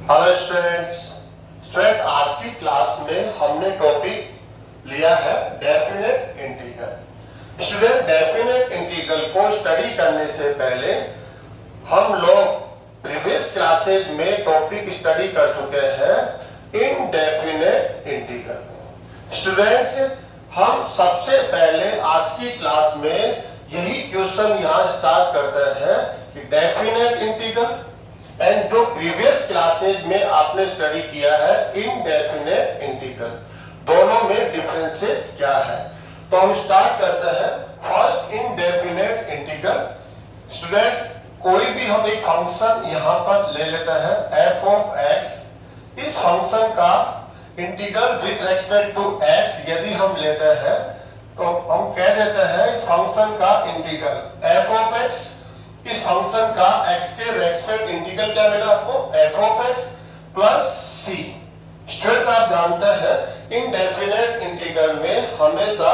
Hello students, आज की class में हमने टॉपिक लिया है definite integral. Student, definite integral को स्टडी करने से पहले हम लोग प्रीवियस क्लासेज में टॉपिक स्टडी कर चुके हैं इनडेफिनेट इंटीग्रल। स्टूडेंट्स, हम सबसे पहले आज की क्लास में यही क्वेश्चन यहाँ स्टार्ट करते हैं कि डेफिनेट इंटीग्रल एंड जो प्रीवियस क्लासेज में आपने स्टडी किया है इनडेफिनेट इंटीग्रल, दोनों में डिफरेंसेस क्या है। तो हम स्टार्ट करते हैं फर्स्ट इनडेफिनेट इंटीग्रल। स्टूडेंट्स, कोई भी हम एक फंक्शन यहां पर ले लेते हैं f ऑफ x। इस फंक्शन का integral with respect to x यदि हम लेते हैं तो हम कह देते हैं इस फंक्शन का इंटीग्रल f ऑफ x, इस फंक्शन का x के रेस्पेक्ट इंटीग्रल क्या मिला आपको, f of x plus c। Students, आप जानते हैं इनडेफिनेट इंटीग्रल में हमेशा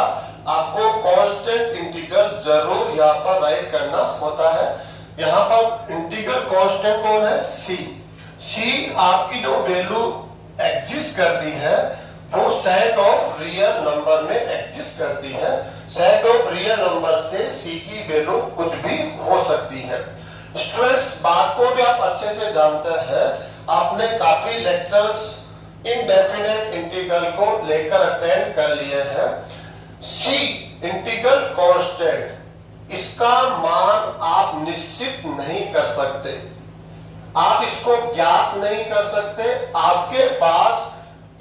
आपको कांस्टेंट इंटीग्रल जरूर यहाँ पर राइट करना होता है। यहाँ पर इंटीग्रल कांस्टेंट कौन है, c। c आपकी जो वैल्यू एग्जिस्ट करती है वो सेट ऑफ रियल नंबर में एग्जिस्ट करती है। सेट ऑफ रियल नंबर से c की वैल्यू कुछ भी हो सकती है। स्टूडेंट्स, बात को भी आप अच्छे से जानते हैं, आपने काफी लेक्चर्स इनडेफिनेट इंटीग्रल को लेकर अटेंड कर लिए हैं। c इंटीग्रल कांस्टेंट, इसका मान आप निश्चित नहीं कर सकते, आप इसको ज्ञात नहीं कर सकते। आपके पास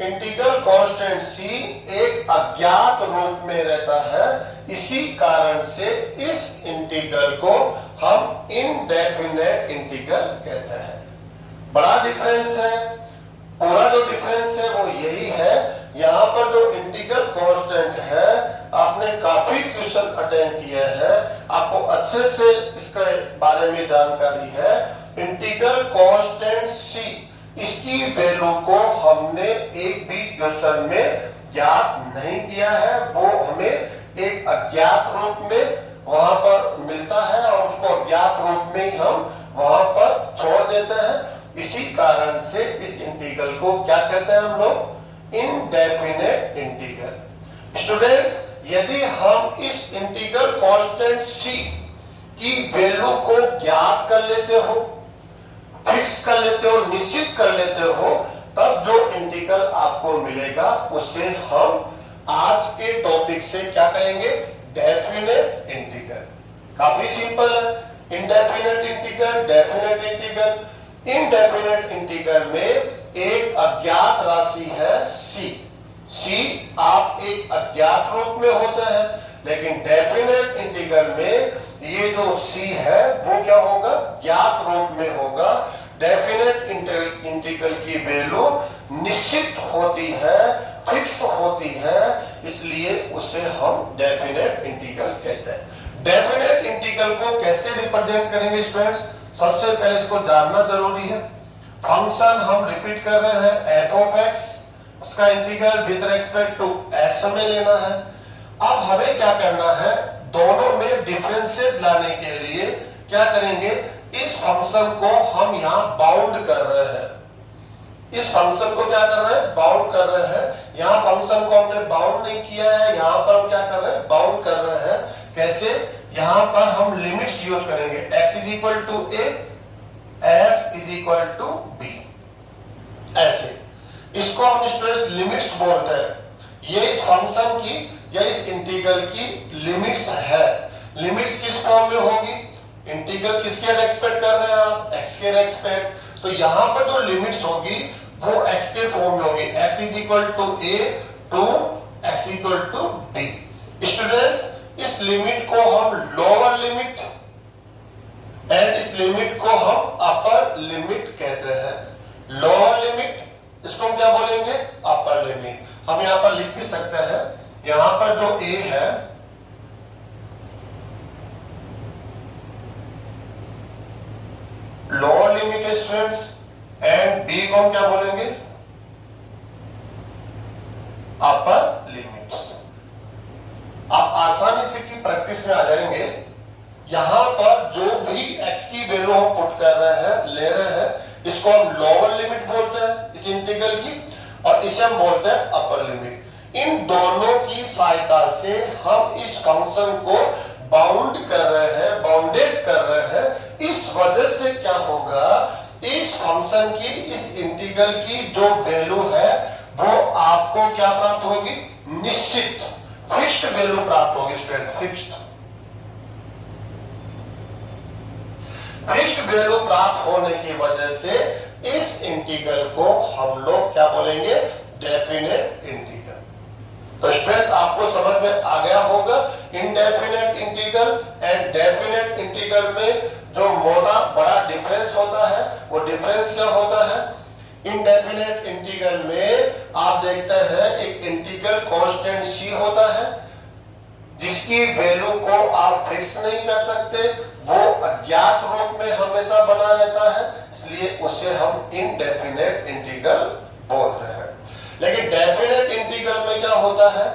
इंटीग्रल कांस्टेंट c एक अज्ञात रूप में रहता है, इसी कारण से इस इंटीग्रल को हम इनडेफिनेट इंटीग्रल कहते हैं। बड़ा डिफरेंस है, पूरा जो डिफरेंस है वो यही है। यहाँ पर जो इंटीग्रल कांस्टेंट है, आपने काफी क्वेश्चन अटेंड किए हैं, आपको अच्छे से इसके बारे में जानकारी है। इंटीग्रल कांस्टेंट c, इसकी वैल्यू को हमने एक भी क्वेश्चन में ज्ञात नहीं किया है, वो हमें एक अज्ञात रूप में वहां पर मिलता है और उसको अज्ञात रूप में ही हम वहां पर छोड़ देते हैं। इसी कारण से इस इंटीग्रल को क्या कहते हैं हम लोग, इनडेफिनेट इंटीग्रल। स्टूडेंट्स, यदि हम इस इंटीग्रल कांस्टेंट c की वैल्यू को ज्ञात कर लेते हो, फिक्स कर लेते हो, निश्चित कर लेते हो, तब जो इंटीग्रल आपको मिलेगा उसे हम आज के टॉपिक से क्या कहेंगे, डेफिनेट इंटीग्रल। काफी सिंपल है, indefinite integral, definite integral. Indefinite integral में एक अज्ञात राशि है c आप एक अज्ञात रूप में होता है, लेकिन डेफिनेट इंटीग्रल में ये जो c है वो क्या होगा, ज्ञात रूप में होगा। डेफिनेट इंटीग्रल की वैल्यू निश्चित होती है, फिक्स होती है, इसलिए उसे हम डेफिनेट इंटीग्रल कहते हैं। डेफिनेट इंटीग्रल को कैसे रिप्रेजेंट करेंगे स्टूडेंट्स, सबसे पहले इसको जानना जरूरी है। फंक्शन हम रिपीट कर रहे हैं f ऑफ x, उसका integral with respect to x हमें लेना है। अब हमें क्या करना है, दोनों में डिफरेंशिएट लाने के लिए क्या करेंगे, इस फंक्शन को हम यहाँ बाउंड कर रहे हैं। इस फंक्शन को क्या कर रहे हैं, बाउंड कर रहे हैं। यहाँ फंक्शन को हमने बाउंड नहीं किया है, यहाँ पर हम क्या कर रहे हैं, बाउंड कर रहे हैं। कैसे, यहाँ पर हम लिमिट्स यूज करेंगे, x is equal to a, x is equal to b, ऐसे इसको हम स्टूडेंट्स लिमिट्स बोलते हैं। ये इस फंक्शन की या इस इंटीग्रल की लिमिट्स है। लिमिट्स किस फॉर्म में होगी, इंटीग्रल किसके रेस्पेक्ट कर रहे हैं आप, x के रेस्पेक्ट। तो यहाँ पर जो लिमिट्स होगी वो x के फॉर्म में होगी, x is equal to a to x equal to b। Students, इस लिमिट को हम लोअर लिमिट एंड इस लिमिट को हम अपर लिमिट कहते हैं। लोअर लिमिट, इसको हम क्या बोलेंगे, अपर लिमिट। हम यहाँ पर लिख भी सकते हैं, यहाँ पर जो a है, लोअर लिमिट है स्टूडेंट्स, एंड b को हम क्या बोलेंगे, अपर लिमिट। आप आसानी से की प्रैक्टिस में आ जाएंगे। यहां पर जो भी x की वैल्यू हम पुट कर रहे हैं, ले रहे हैं, इसको हम लोअर लिमिट बोलते हैं इस इंटीग्रल की, और इसे हम बोलते हैं अपर लिमिट। इन दोनों की सहायता से हम इस फंक्शन को बाउंड कर रहे हैं, बाउंडेड कर रहे हैं। इस वजह से क्या होगा, इस फंक्शन की, इस इंटीग्रल की जो वैल्यू है वो आपको क्या प्राप्त होगी, निश्चित फिक्स्ड वैल्यू प्राप्त होगी। स्टूडेंट फिक्स्ड वैल्यू प्राप्त होने की वजह से इस इंटीग्रल को हम लोग क्या बोलेंगे, डेफिनेट इंटीग्रल। तो स्टूडेंट आपको समझ में आ गया होगा indefinite integral and definite integral में जो मोटा बड़ा डिफरेंस होता है वो डिफरेंस क्या होता है। इनडेफिनेट इंटीग्रल में आप देखते हैं एक इंटीग्रल कांस्टेंट c होता है जिसकी वैल्यू को आप फिक्स नहीं कर सकते, वो अज्ञात रूप में हमेशा बना रहता है, इसलिए उसे हम इनडेफिनेट इंटीग्रल बोलते हैं। लेकिन डेफिनेट इंटीग्रल में क्या होता है,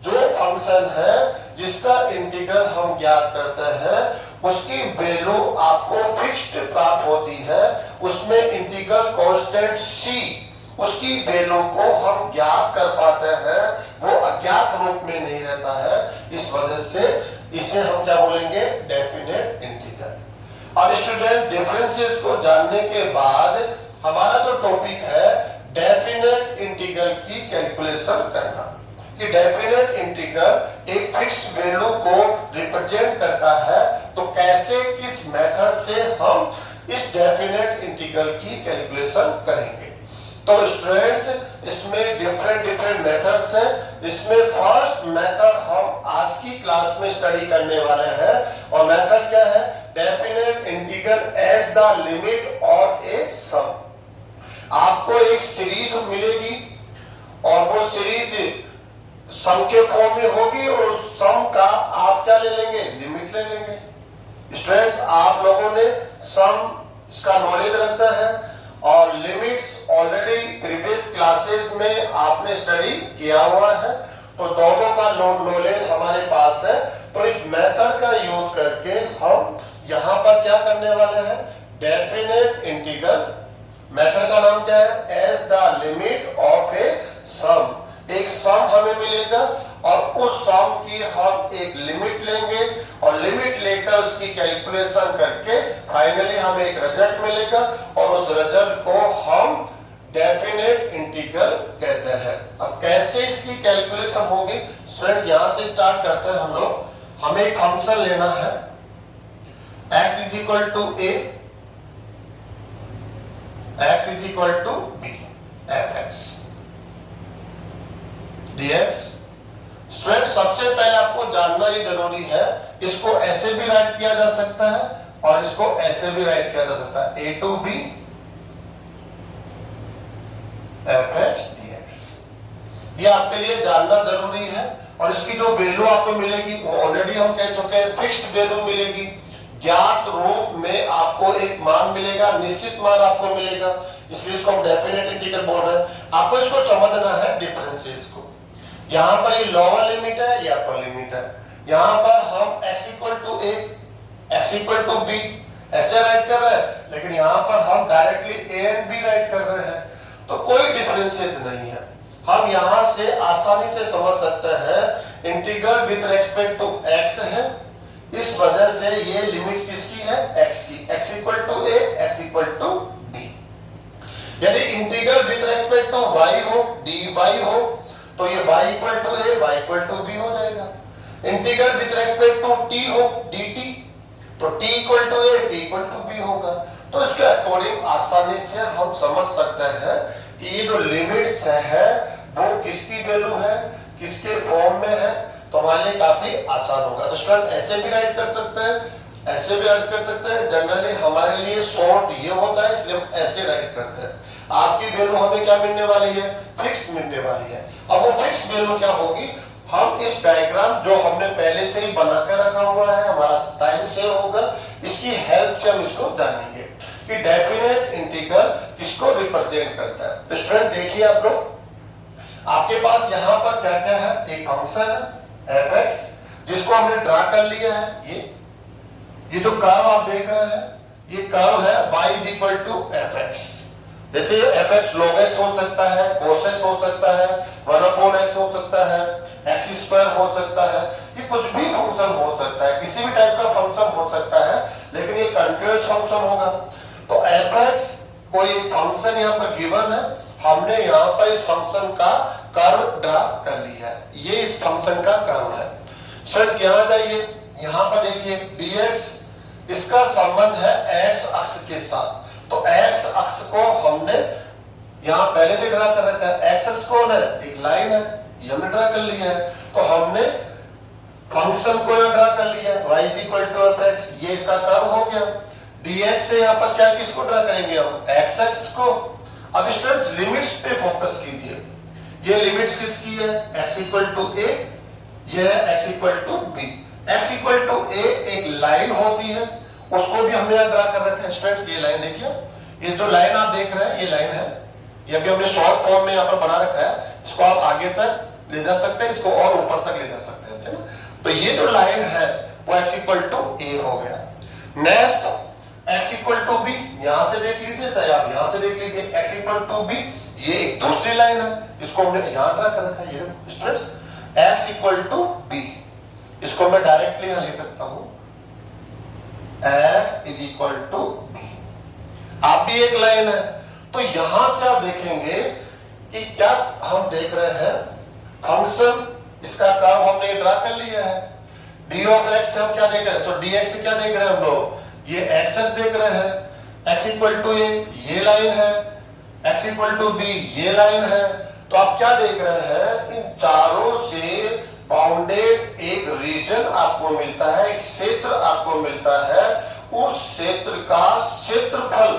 जो फंक्शन है जिसका इंटीग्रल हम ज्ञात करते हैं उसकी वैल्यू आपको फिक्स्ड प्राप्त होती है, उसमें इंटीग्रल कांस्टेंट c उसकी वैल्यू को हम ज्ञात कर पाते हैं, वो अज्ञात रूप में नहीं रहता है, इस वजह से इसे हम क्या बोलेंगे, डेफिनेट इंटीग्रल। और स्टूडेंट डिफरेंसेस को जानने के बाद हमारा जो टॉपिक है डेफिनेट इंटीग्रल की कैलकुलेशन करना। कि डेफिनेट इंटीग्रल एक फिक्स्ड वैल्यू को रिप्रेजेंट करता है, तो कैसे किस मेथड से हम इस डेफिनेट इंटीग्रल की कैलकुलेशन करेंगे। तो स्टूडेंट्स इसमें डिफरेंट मेथड्स हैं। इसमें फर्स्ट मेथड हम आज की क्लास में स्टडी करने वाले हैं, और मेथड क्या है, definite integral as the limit of a sum. आपको एक सीरीज मिलेगी और वो सीरीज सम के फॉर्म में होगी, और सम का आप क्या ले लेंगे, लिमिट ले लेंगे। स्टूडेंट्स आप लोगों ने सम इसका नॉलेज रखता है और लिमिट्स ऑलरेडी प्रीवियस क्लासेस में आपने स्टडी किया हुआ है, तो दोनों का नॉलेज हमारे पास है। तो इस मेथड का यूज करके हम यहां पर क्या करने वाले हैं, डेफिनेट इंटीग्रल। मेथड का नाम क्या है, as the limit of a सम। एक सम हमें मिलेगा और उस सम की हम एक लिमिट लेंगे, और लिमिट लेकर उसकी कैलकुलेशन करके फाइनली हमें एक रिजल्ट मिलेगा, और उस रिजल्ट को हम डेफिनेट इंटीग्रल कहते हैं। अब कैसे इसकी कैलकुलेशन होगी, फ्रेंड्स यहां से स्टार्ट करते हैं हम लोग। हमें एक फंक्शन लेना है x is equal to a, x is equal to b, fx dx। Student सबसे पहले आपको जानना ये जरूरी है, इसको ऐसे भी राइट किया जा सकता है और इसको ऐसे भी राइट किया जा सकता है, a to b fx dx। ये आपके लिए जानना जरूरी है। और इसकी जो वैल्यू आपको मिलेगी वो ऑलरेडी हम कह चुके हैं, फिक्स्ड वैल्यू मिलेगी। ज्ञात रूप में आपको एक मान मिलेगा, निश्चित मान आपको मिलेगा, इसलिए इसको हम डेफिनेट इंटीग्रल बोल रहे हैं। आपको इसको समझना है डिफरेंसेस को। यहाँ पर ये लोअर लिमिट है, ये अपर लिमिट है। यहाँ पर हम x equal to a, x equal to b ऐसे राइट कर रहे हैं, लेकिन यहाँ पर हम directly a and b write कर रहे हैं, तो कोई डिफरेंसेस नहीं है। हम यहाँ से आसानी से समझ सकते हैं integral with respect to x है, इस वजह से ये लिमिट किसकी है, x की, x equal to a, x equal to b। यदि integral with respect to y हो, dy हो, तो ये y equal to a, y equal to b हो जाएगा। Integral with respect to t हो, dt, तो t equal to a, t equal to b होगा। तो इसके अकॉर्डिंग आसानी से हम समझ सकते हैं कि ये जो लिमिट्स है वो किसकी वैल्यू है, किसके फॉर्म में है, तो हमारे लिए काफी आसान होगा। तो स्टूडेंट ऐसे भी राइट कर सकते हैं, ऐसे भी राइट कर सकते हैं। जनरली हमारे लिए शॉर्ट ये होता है, इसलिए हम ऐसे राइट करते हैं। आपकी वैल्यू हमें क्या मिलने वाली है, फिक्स मिलने वाली है। अब वो फिक्स वैल्यू क्या होगी, हम इस डायग्राम जो हमने पहले से ही बना कर रखा हुआ है, हमारा टाइम सेव होगा, इसकी हेल्प से हम इसको जानेंगे कि डेफिनेट इंटीग्रल किसको रिप्रेजेंट करता है। तो स्टूडेंट देखिए आप लोग, आपके पास यहाँ पर क्या क्या है, एक फंक्शन है fx जिसको हमने ड्रा कर लिया है। ये जो कर्व आप देख रहे हैं, ये कर्व है y इक्वल टू fx। जैसे fx log x हो सकता है, cos x हो सकता है, 1/x हो सकता है, x² हो सकता है, ये कुछ भी फंक्शन हो सकता है, किसी भी टाइप का फंक्शन हो सकता है, लेकिन ये कंटीन्यूअस फंक्शन होगा। तो fx कोई फंक्शन यहाँ पर गिवन है, हमने यहाँ पर इस फंक्शन का कर्व ड्रा कर लिया है, ये इस फंक्शन का कर्व है। स्टूडेंट यहाँ जाइए, यहाँ पर देखिए dx, इसका संबंध है x अक्ष के साथ, तो x अक्ष को हमने यहाँ पहले से ड्रा कर रखा है। x अक्ष कौन है? एक लाइन है, ये हमने ड्रा कर लिया है। तो हमने फंक्शन को यहाँ ड्रा कर लिया है, y = fx, ये इसका कर्व हो गया। dx से यहाँ पर क्या किसको ड्रा करेंगे हम? x अक्ष को। अब स्टूडेंट्स लिमिट्स पे फोकस कीजिए, ये लिमिट्स किसकी है? x = a, ये है x = b। x = a एक लाइन होती है, उसको भी हमने यहाँ ड्रा कर रखा है। स्टूडेंट्स ये लाइन देखिए, ये जो लाइन आप देख रहे हैं ये लाइन है, ये भी हमने शॉर्ट फॉर्म में यहाँ पर बना रखा है, इसको आप आगे तक ले जा सकते हैं, इसको और ऊपर तक ले जा सकते हैं, है ना। तो ये जो लाइन है वो x = a हो गया। नेक्स्ट x = b, यहां से देख लीजिए, चाहे आप यहां से देख लीजिए, x = b, ये एक दूसरी लाइन है, इसको हमने यहां ड्रा कर रखा है। ये स्टूडेंट्स x = b, इसको मैं डायरेक्टली यहां लिख सकता हूं, x = b। आप भी एक लाइन है, तो यहां से आप देखेंगे कि क्या हम देख रहे हैं, फंक्शन, इसका कर्व हमने ड्रा कर लिया है। d(x) से हम क्या देख रहे हैं? तो dx से क्या देख रहे हैं हम लोग? ये एक्सेस देख रहे हैं। x = a, ये लाइन है, x = b, ये लाइन है। तो आप क्या देख रहे हैं? इन चारों से बाउंडेड एक रीजन आपको मिलता है, एक क्षेत्र आपको मिलता है, उस क्षेत्र का क्षेत्रफल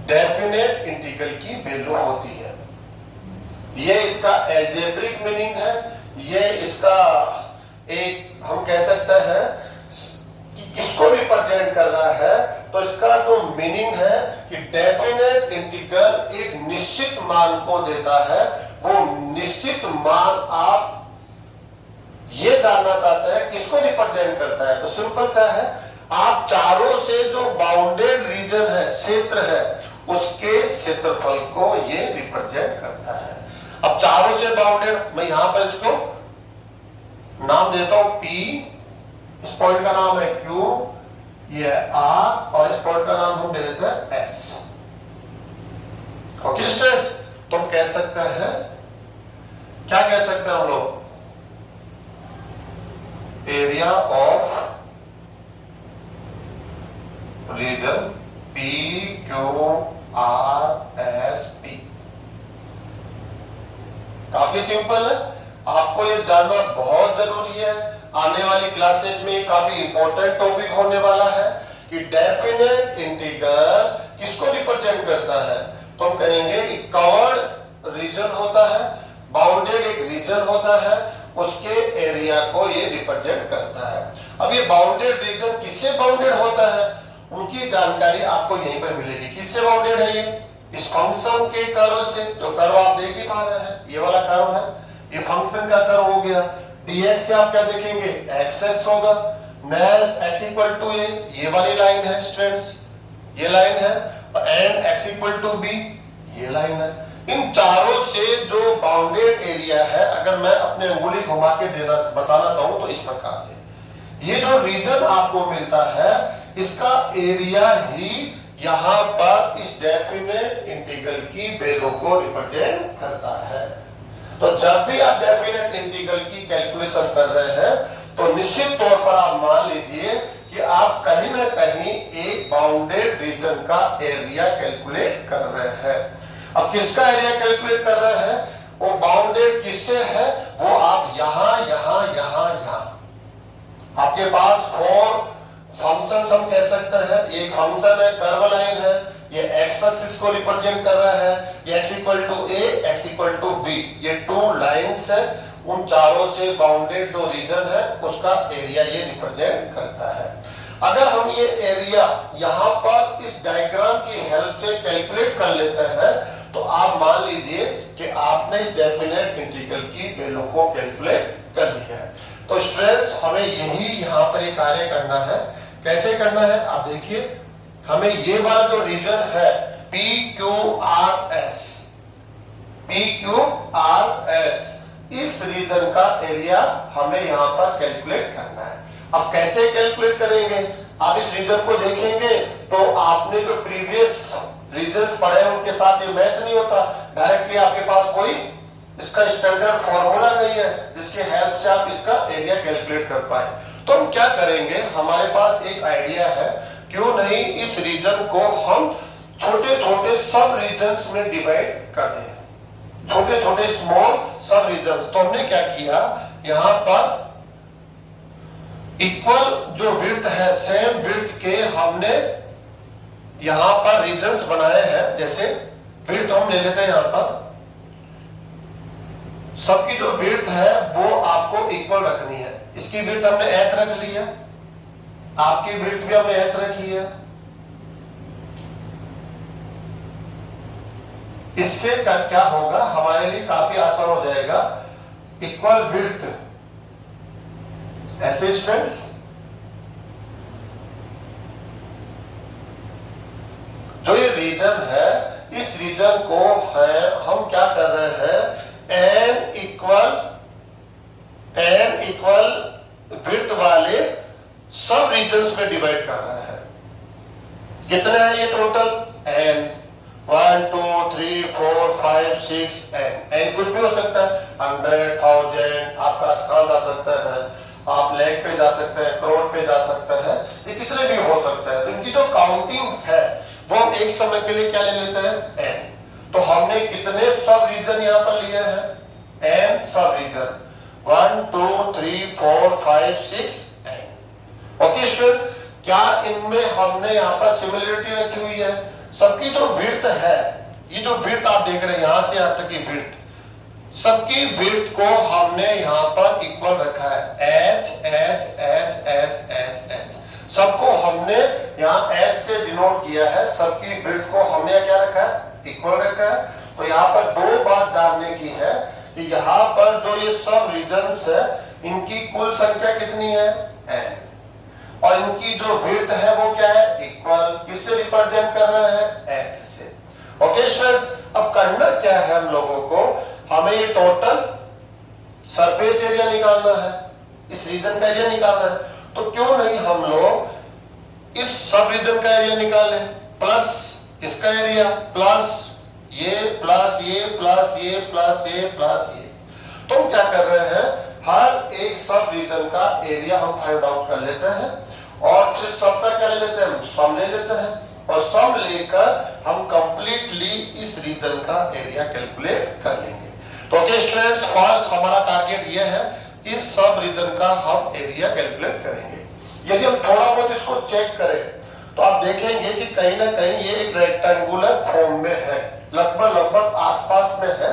डेफिनेट इंटीग्रल की वैल्यू होती है। ये इसका एल्जेब्रिक मीनिंग है, ये इसका एक हम कह सकते हैं कि किसको रिप्रेजेंट कर रहा है, तो इसका जो मीनिंग है कि डेफिनेट इंटीग्रल एक निश्चित मान को देता है। वो निश्चित मान आप ये जानना चाहते हैं किसको रिप्रेजेंट करता है, तो सिंपल सा है, आप चारों से जो बाउंडेड रीजन है, क्षेत्र है, उसके क्षेत्रफल को ये रिप्रेजेंट करता है। अब चारों से बाउंडेड, मैं यहां पर इसको नाम देता हूं P, इस पॉइंट का नाम है Q, ये है R, और इस पॉइंट का नाम हम दे देते हैं S। ओके स्टूडेंट्स, तो हम कह सकते हैं, क्या कह सकते हैं हम लोग? Area of region P Q R S P। काफी सिंपल है, आपको ये जानना बहुत जरूरी है। आने वाली क्लासेज में काफी इंपॉर्टेंट टॉपिक होने वाला है कि डेफिनेट इंटीग्रल किसको रिप्रेजेंट करता है। तो हम कहेंगे कवर्ड रीजन होता है, बाउंडेड एक रीजन होता है, उसके एरिया को ये रिप्रेजेंट करता है। अब ये बाउंडेड रीजन किससे बाउंडेड होता है, उनकी जानकारी आपको यहीं पर मिलेगी। किससे बाउंडेड है ये? इस फंक्शन के कर्व से, जो कर्व आप देख ही पा रहे हैं, ये वाला कर्व है, ये फंक्शन का कर्व हो गया। dx से आप क्या देखेंगे? x होगा। नेक्स्ट x = a, ये वाली लाइन है स्टूडेंट्स, ये लाइन है, एंड x = b, ये लाइन है। इन चारों से जो बाउंडेड एरिया है, अगर मैं अपने उंगली घुमा के बताना चाहूं तो इस प्रकार से, ये जो रीजन आपको मिलता है, इसका एरिया ही यहां पर इस डेफिनेट इंटीग्रल की वैल्यू को रिप्रेजेंट करता है। तो जब भी आप डेफिनेट इंटीग्रल की कैलकुलेशन कर रहे हैं, तो निश्चित तौर पर आप मान लीजिए कि आप कहीं ना कहीं एक बाउंडेड रीजन का एरिया कैलकुलेट कर रहे हैं। अब किसका एरिया कैलकुलेट कर रहे हैं, वो बाउंडेड किससे है, वो आप यहां यहां यहां यहां, आपके पास 4 फंक्शन हम कह सकते हैं। एक फंक्शन है, कर्व लाइन है, ये x एक्सिस को रिप्रेजेंट कर रहा है, ये x = a, x = b, ये 2 लाइंस है। उन चारों से बाउंडेड जो रीजन है, उसका एरिया ये रिप्रेजेंट करता है। अगर हम ये एरिया यहां पर इस डायग्राम की हेल्प से कैलकुलेट कर लेते हैं, तो आप मान लीजिए कि आपने इस डेफिनेट इंटीग्रल की वैल्यू को कैलकुलेट कर लिया है। तो स्टूडेंट्स, हमें यही यहां पर एक कार्य करना है। कैसे करना है आप देखिए, हमें ये वाला जो रीजन है, PQRS, PQRS इस रीजन का एरिया हमें यहां पर कैलकुलेट करना है। अब कैसे कैलकुलेट करेंगे? आप इस रीजन को देखेंगे तो आपने जो प्रीवियस रीजन्स पढ़े हैं उनके साथ ये मैच नहीं होता। डायरेक्टली आपके पास कोई इसका स्टैंडर्ड फॉर्मूला नहीं है जिसके हेल्प से आप इसका एरिया कैलकुलेट कर पाए। तो हम क्या करेंगे, हमारे पास एक आइडिया है, क्यों नहीं इस रीजन को हम छोटे छोटे सब रीजन्स में डिवाइड कर दें, छोटे छोटे स्मॉल सब रीजन्स। तो हमने क्या किया, यहां पर इक्वल जो विड्थ है सेम विड्थ के हमने यहां पर रीजन्स बनाए हैं। जैसे विड्थ हम ले लेते हैं, यहां पर सबकी जो विड्थ है वो आपको इक्वल रखनी है। इसकी विड्थ हमने h रख ली है, आपकी विड्थ भी हमने h रखी है। इससे क्या होगा, हमारे लिए काफी आसान हो जाएगा। इक्वल विड्थ ऐसे स्टूडेंट्स, जो ये रीजन है इस रीजन को है हम क्या कर रहे हैं, n इक्वल विड्थ वाले सब रीजन्स में डिवाइड कर रहे हैं। कितने हैं ये टोटल? n 1 2 3 4 5 6 n कुछ भी हो सकता है, 100 1000, आपका स्थान आ सकता है, आप लैख पे जा सकते हैं, करोड़ पे जा सकते हैं, ये कितने भी हो सकते हैं। तो इनकी जो काउंटिंग है वो हम एक समय के लिए क्या ले लेते हैं, n। तो हमने कितने सब रीजन यहाँ पर लिए हैं, n सब रीजन, 1 2 3 4 5 6 n। ओके स्टूडेंट, क्या इनमें हमने यहाँ पर सिमिलरिटी रखी हुई है? सबकी जो विड्थ है, ये जो विड्थ आप देख रहे हैं यहां से यहां तक की विड्थ, सबकी विड्थ को हमने यहां पर इक्वल रखा है, h h h h h h। सबको हमने यहाँ h से डिनोट किया है, सबकी विड्थ को हमने क्या रखा है, इक्वल रखा है। तो यहाँ पर दो बात जानने की है कि यहाँ पर जो ये सब रीजन्स है इनकी कुल संख्या कितनी है, n, और इनकी जो विड्थ है वो क्या है, इक्वल। किससे रिप्रेजेंट कर रहा है, h से। ओके स्टूडेंट्स, अब करना क्या है हम लोगों को, हमें ये टोटल सरफेस एरिया निकालना है, इस रीजन का एरिया निकालना है। तो क्यों नहीं हम लोग इस सब रीजन का एरिया निकालें, प्लस इसका एरिया, प्लस ये प्लस ये प्लस ये प्लस ये प्लस ये। तो हम क्या कर रहे हैं, हर एक सब रीजन का एरिया हम फाइंड आउट कर लेते हैं और फिर सबका क्या ले लेते हैं, सम ले लेते हैं, और सम लेकर हम कंप्लीटली इस रीजन का एरिया कैलकुलेट कर लेंगे। तो ओके स्टूडेंट्स, फर्स्ट हमारा टारगेट ये है, इस सब रीजन का हम एरिया कैलकुलेट करेंगे। यदि हम थोड़ा बहुत इसको चेक करें तो आप देखेंगे कि कहीं ना कहीं ये एक रेक्टेंगुलर फॉर्म में है, लगभग आसपास में है,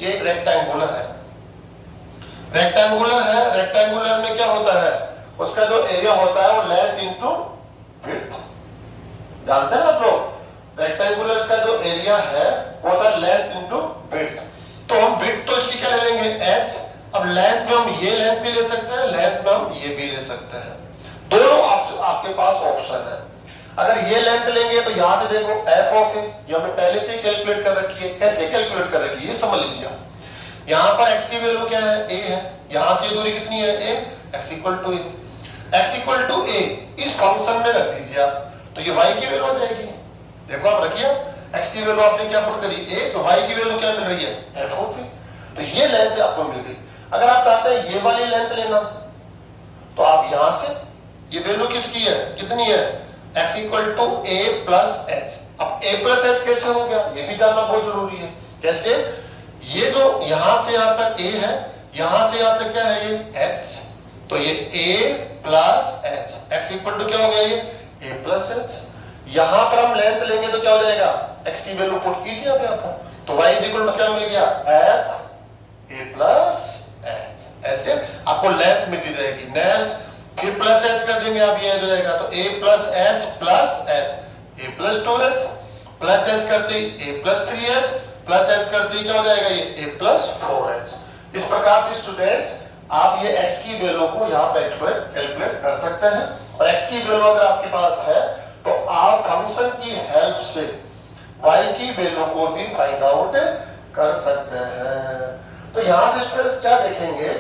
ये एक रेक्टेंगुलर है। रेक्टेंगुलर में क्या होता है, उसका जो एरिया होता है वो लेंथ इंटू विड्थ। जानते हैं आप लोग, रेक्टेंगुलर का जो एरिया है वो होता है लेंथ इंटू विड्थ। तो हम विड्थ तो इसकी क्या ले लेंगे, h। अब लेंथ में हम ये लेंथ भी ले सकते हैं, लेंथ में हम ये भी ले सकते हैं, दोनों आपके पास ऑप्शन है। अगर ये लेंथ लेंगे तो यहां से देखो f ऑफ a, जो हमने पहले से कैलकुलेट कर रखी है। कैसे कैलकुलेट कर रखी है ये समझ लीजिए आप। यहाँ पर x की वैल्यू क्या है, a है, यहां से दूरी कितनी है, a, x equal to a, इस फंक्शन में रख दीजिए आप, तो ये y की वैल्यू आ जाएगी। देखो आप रखिए, x की वैल्यू आपने क्या पुट करी, a, तो y की वैल्यू क्या मिल रही है, f ऑफ a। तो ये लेंथ आपको मिल गई। अगर आप चाहते हैं ये वाली लेंथ लेना तो आप यहां से, ये वैल्यू किसकी है, कितनी है, x equal to a plus h। अब a प्लस h कैसे हो गया, ये भी जानना बहुत जरूरी है। कैसे, ये जो यहां से यहां तक a है, यहां से यहां तक क्या है, ये h, तो ये a plus h, x equal to क्या हो गया, ये a प्लस h। यहां पर हम लेंथ लेंगे तो क्या हो जाएगा, x की वैल्यू पुट कीजिए आप यहां पर, तो y इक्वल टू क्या मिल गया, f a प्लस h। ऐसे आपको लेंथ मिलती जाएगी। नेक्स्ट फिर प्लस h कर देंगे आप, ये हो जाएगा, तो a plus h plus h, a plus 2h, plus h करते ही a plus 3h, plus h करते ही क्या हो जाएगा, ये a प्लस 4h। इस प्रकार से स्टूडेंट्स आप ये x की वैल्यू को यहाँ पे कैलकुलेट कर सकते हैं। और x की वैल्यू अगर आपके पास है तो आप फंक्शन की हेल्प से y की वैल्यू को भी फाइंड आउट कर सकते हैं। तो यहां से स्टूडेंट्स क्या देखेंगे,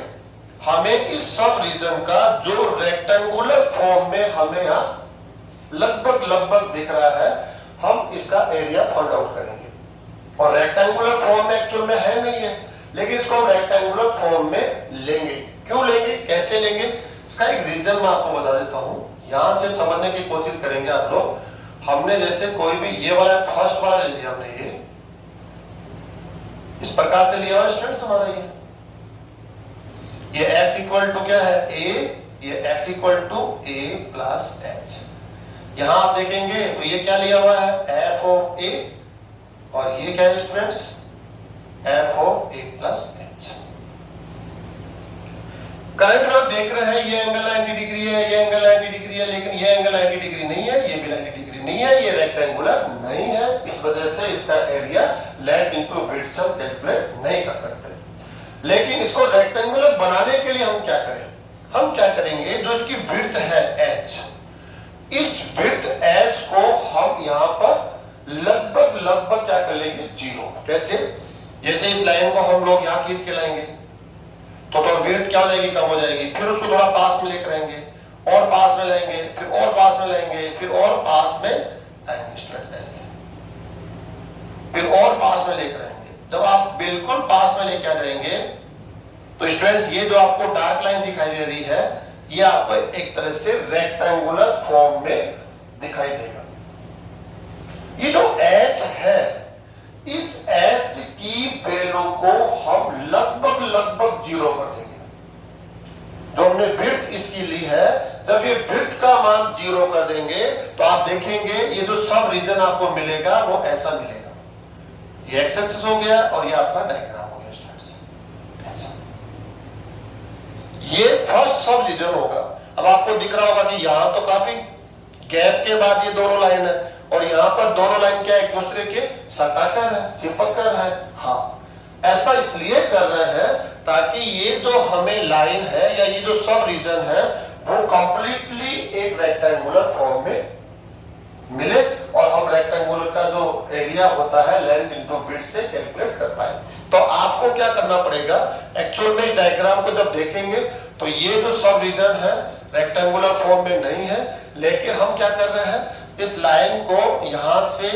हमें इस सब रीजन का जो रेक्टेंगुलर फॉर्म में हमें यहां लगभग दिख रहा है, हम इसका एरिया फाइंड आउट करेंगे। और रेक्टेंगुलर फॉर्म में एक्चुअल में है नहीं है, लेकिन इसको हम रेक्टेंगुलर फॉर्म में लेंगे। क्यों लेंगे, कैसे लेंगे, इसका एक रीजन मैं आपको बता देता हूं। यहां से समझने की कोशिश करेंगे आप लोग। हमने जैसे कोई भी ये वाला फर्स्ट वाला ले लिया, हमने ये इस प्रकार से लिया हुआ स्टूडेंट्स हमारा ये x इक्वल टू क्या है a, ये x equal to a plus h। यहां आप देखेंगे तो ये क्या लिया हुआ है f ऑफ a, और ये क्या है students f of a plus h। Current लोग देख रहे हैं ये एंगल 90 डिग्री है, ये एंगल 90 डिग्री है, लेकिन ये एंगल 90 डिग्री नहीं है, ये भी 90 डिग्री नहीं है, ये रेक्टेंगुलर नहीं है। इस वजह से इसका एरिया लेंथ इनटू विड्थ से कैलकुलेट नहीं कर सकते। लेकिन इसको रेक्टेंगुलर बनाने के लिए हम क्या करें, हम क्या करेंगे, जो इसकी विड्थ है h, इस विड्थ h को हम यहां पर लगभग क्या कर लेंगे, जीरो। कैसे, जैसे इस लाइन को हम लोग यहां खींच के लाएंगे तो विड्थ क्या हो जाएगी, कम हो जाएगी। फिर उसको थोड़ा पास में लेकर आएंगे, और पास में लाएंगे, फिर और पास में लाएंगे, फिर और पास में आएंगे स्टूडेंट, ऐसे फिर और पास में लेकर आएंगे। जब आप बिल्कुल पास में लेकर आ जाएंगे तो स्टूडेंट्स ये जो आपको डार्क लाइन दिखाई दे रही है, ये आपको एक तरह से रेक्टेंगुलर फॉर्म में दिखाई देगा। ये जो h है, इस h की वैल्यू को हम लगभग जीरो कर देंगे। जो हमने विड्थ इसकी ली है, जब ये विड्थ का मान जीरो कर देंगे तो आप देखेंगे ये जो सब रीजन आपको मिलेगा वो ऐसा मिलेगा। ये एक्स एक्सिस हो गया और ये आपका डायग्राम हो गया स्टूडेंट्स। ये फर्स्ट सब रीजन होगा। अब आपको दिख रहा होगा कि यहां तो काफी गैप के बाद ये दोनों लाइन है, और यहां पर दोनों लाइन क्या एक दूसरे के सटाकर है, चिपक कर है। हाँ, ऐसा इसलिए कर रहे हैं ताकि ये जो हमें लाइन है या ये जो सब रीजन है वो कंप्लीटली एक रेक्टेंगुलर फॉर्म में मिले, और हम रेक्टेंगुलर का जो एरिया होता है लेंथ इनटू विड्थ से कैलकुलेट कर पाए। तो आपको क्या करना पड़ेगा, एक्चुअल में इस डायग्राम को जब देखेंगे तो ये जो सब रीजन है रेक्टेंगुलर फॉर्म में नहीं है, लेकिन हम क्या कर रहे हैं, इस लाइन को यहां से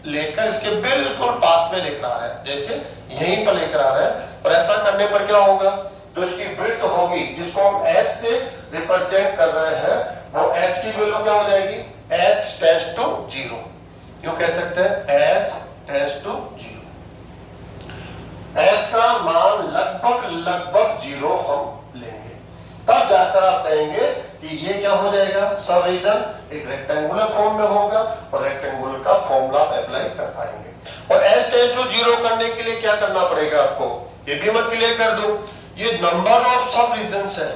लेकर इसके बिल्कुल पास में लेकर आ रहे हैं, जैसे यहीं पर लेकर आ रहे हैं। और ऐसा करने पर क्या होगा, जो इसकी विड्थ होगी जिसको हम h से रिप्रेजेंट कर रहे हैं, वो h की वैल्यू क्या हो जाएगी, h टेंड्स टू जीरो। यूं कह सकते हैं h tends to zero. h का मान लगभग जीरो हम लेंगे, तब जाकर आप कहेंगे कि ये क्या हो जाएगा, सब रीजन एक रेक्टेंगुलर फॉर्म में होगा, और रेक्टेंगुलर का फॉर्मूला अप्लाई कर पाएंगे। और h टेंड्स टू जीरो करने के लिए क्या करना पड़ेगा आपको, ये भी मैं क्लियर कर दूं। ये नंबर ऑफ सब रीजन्स है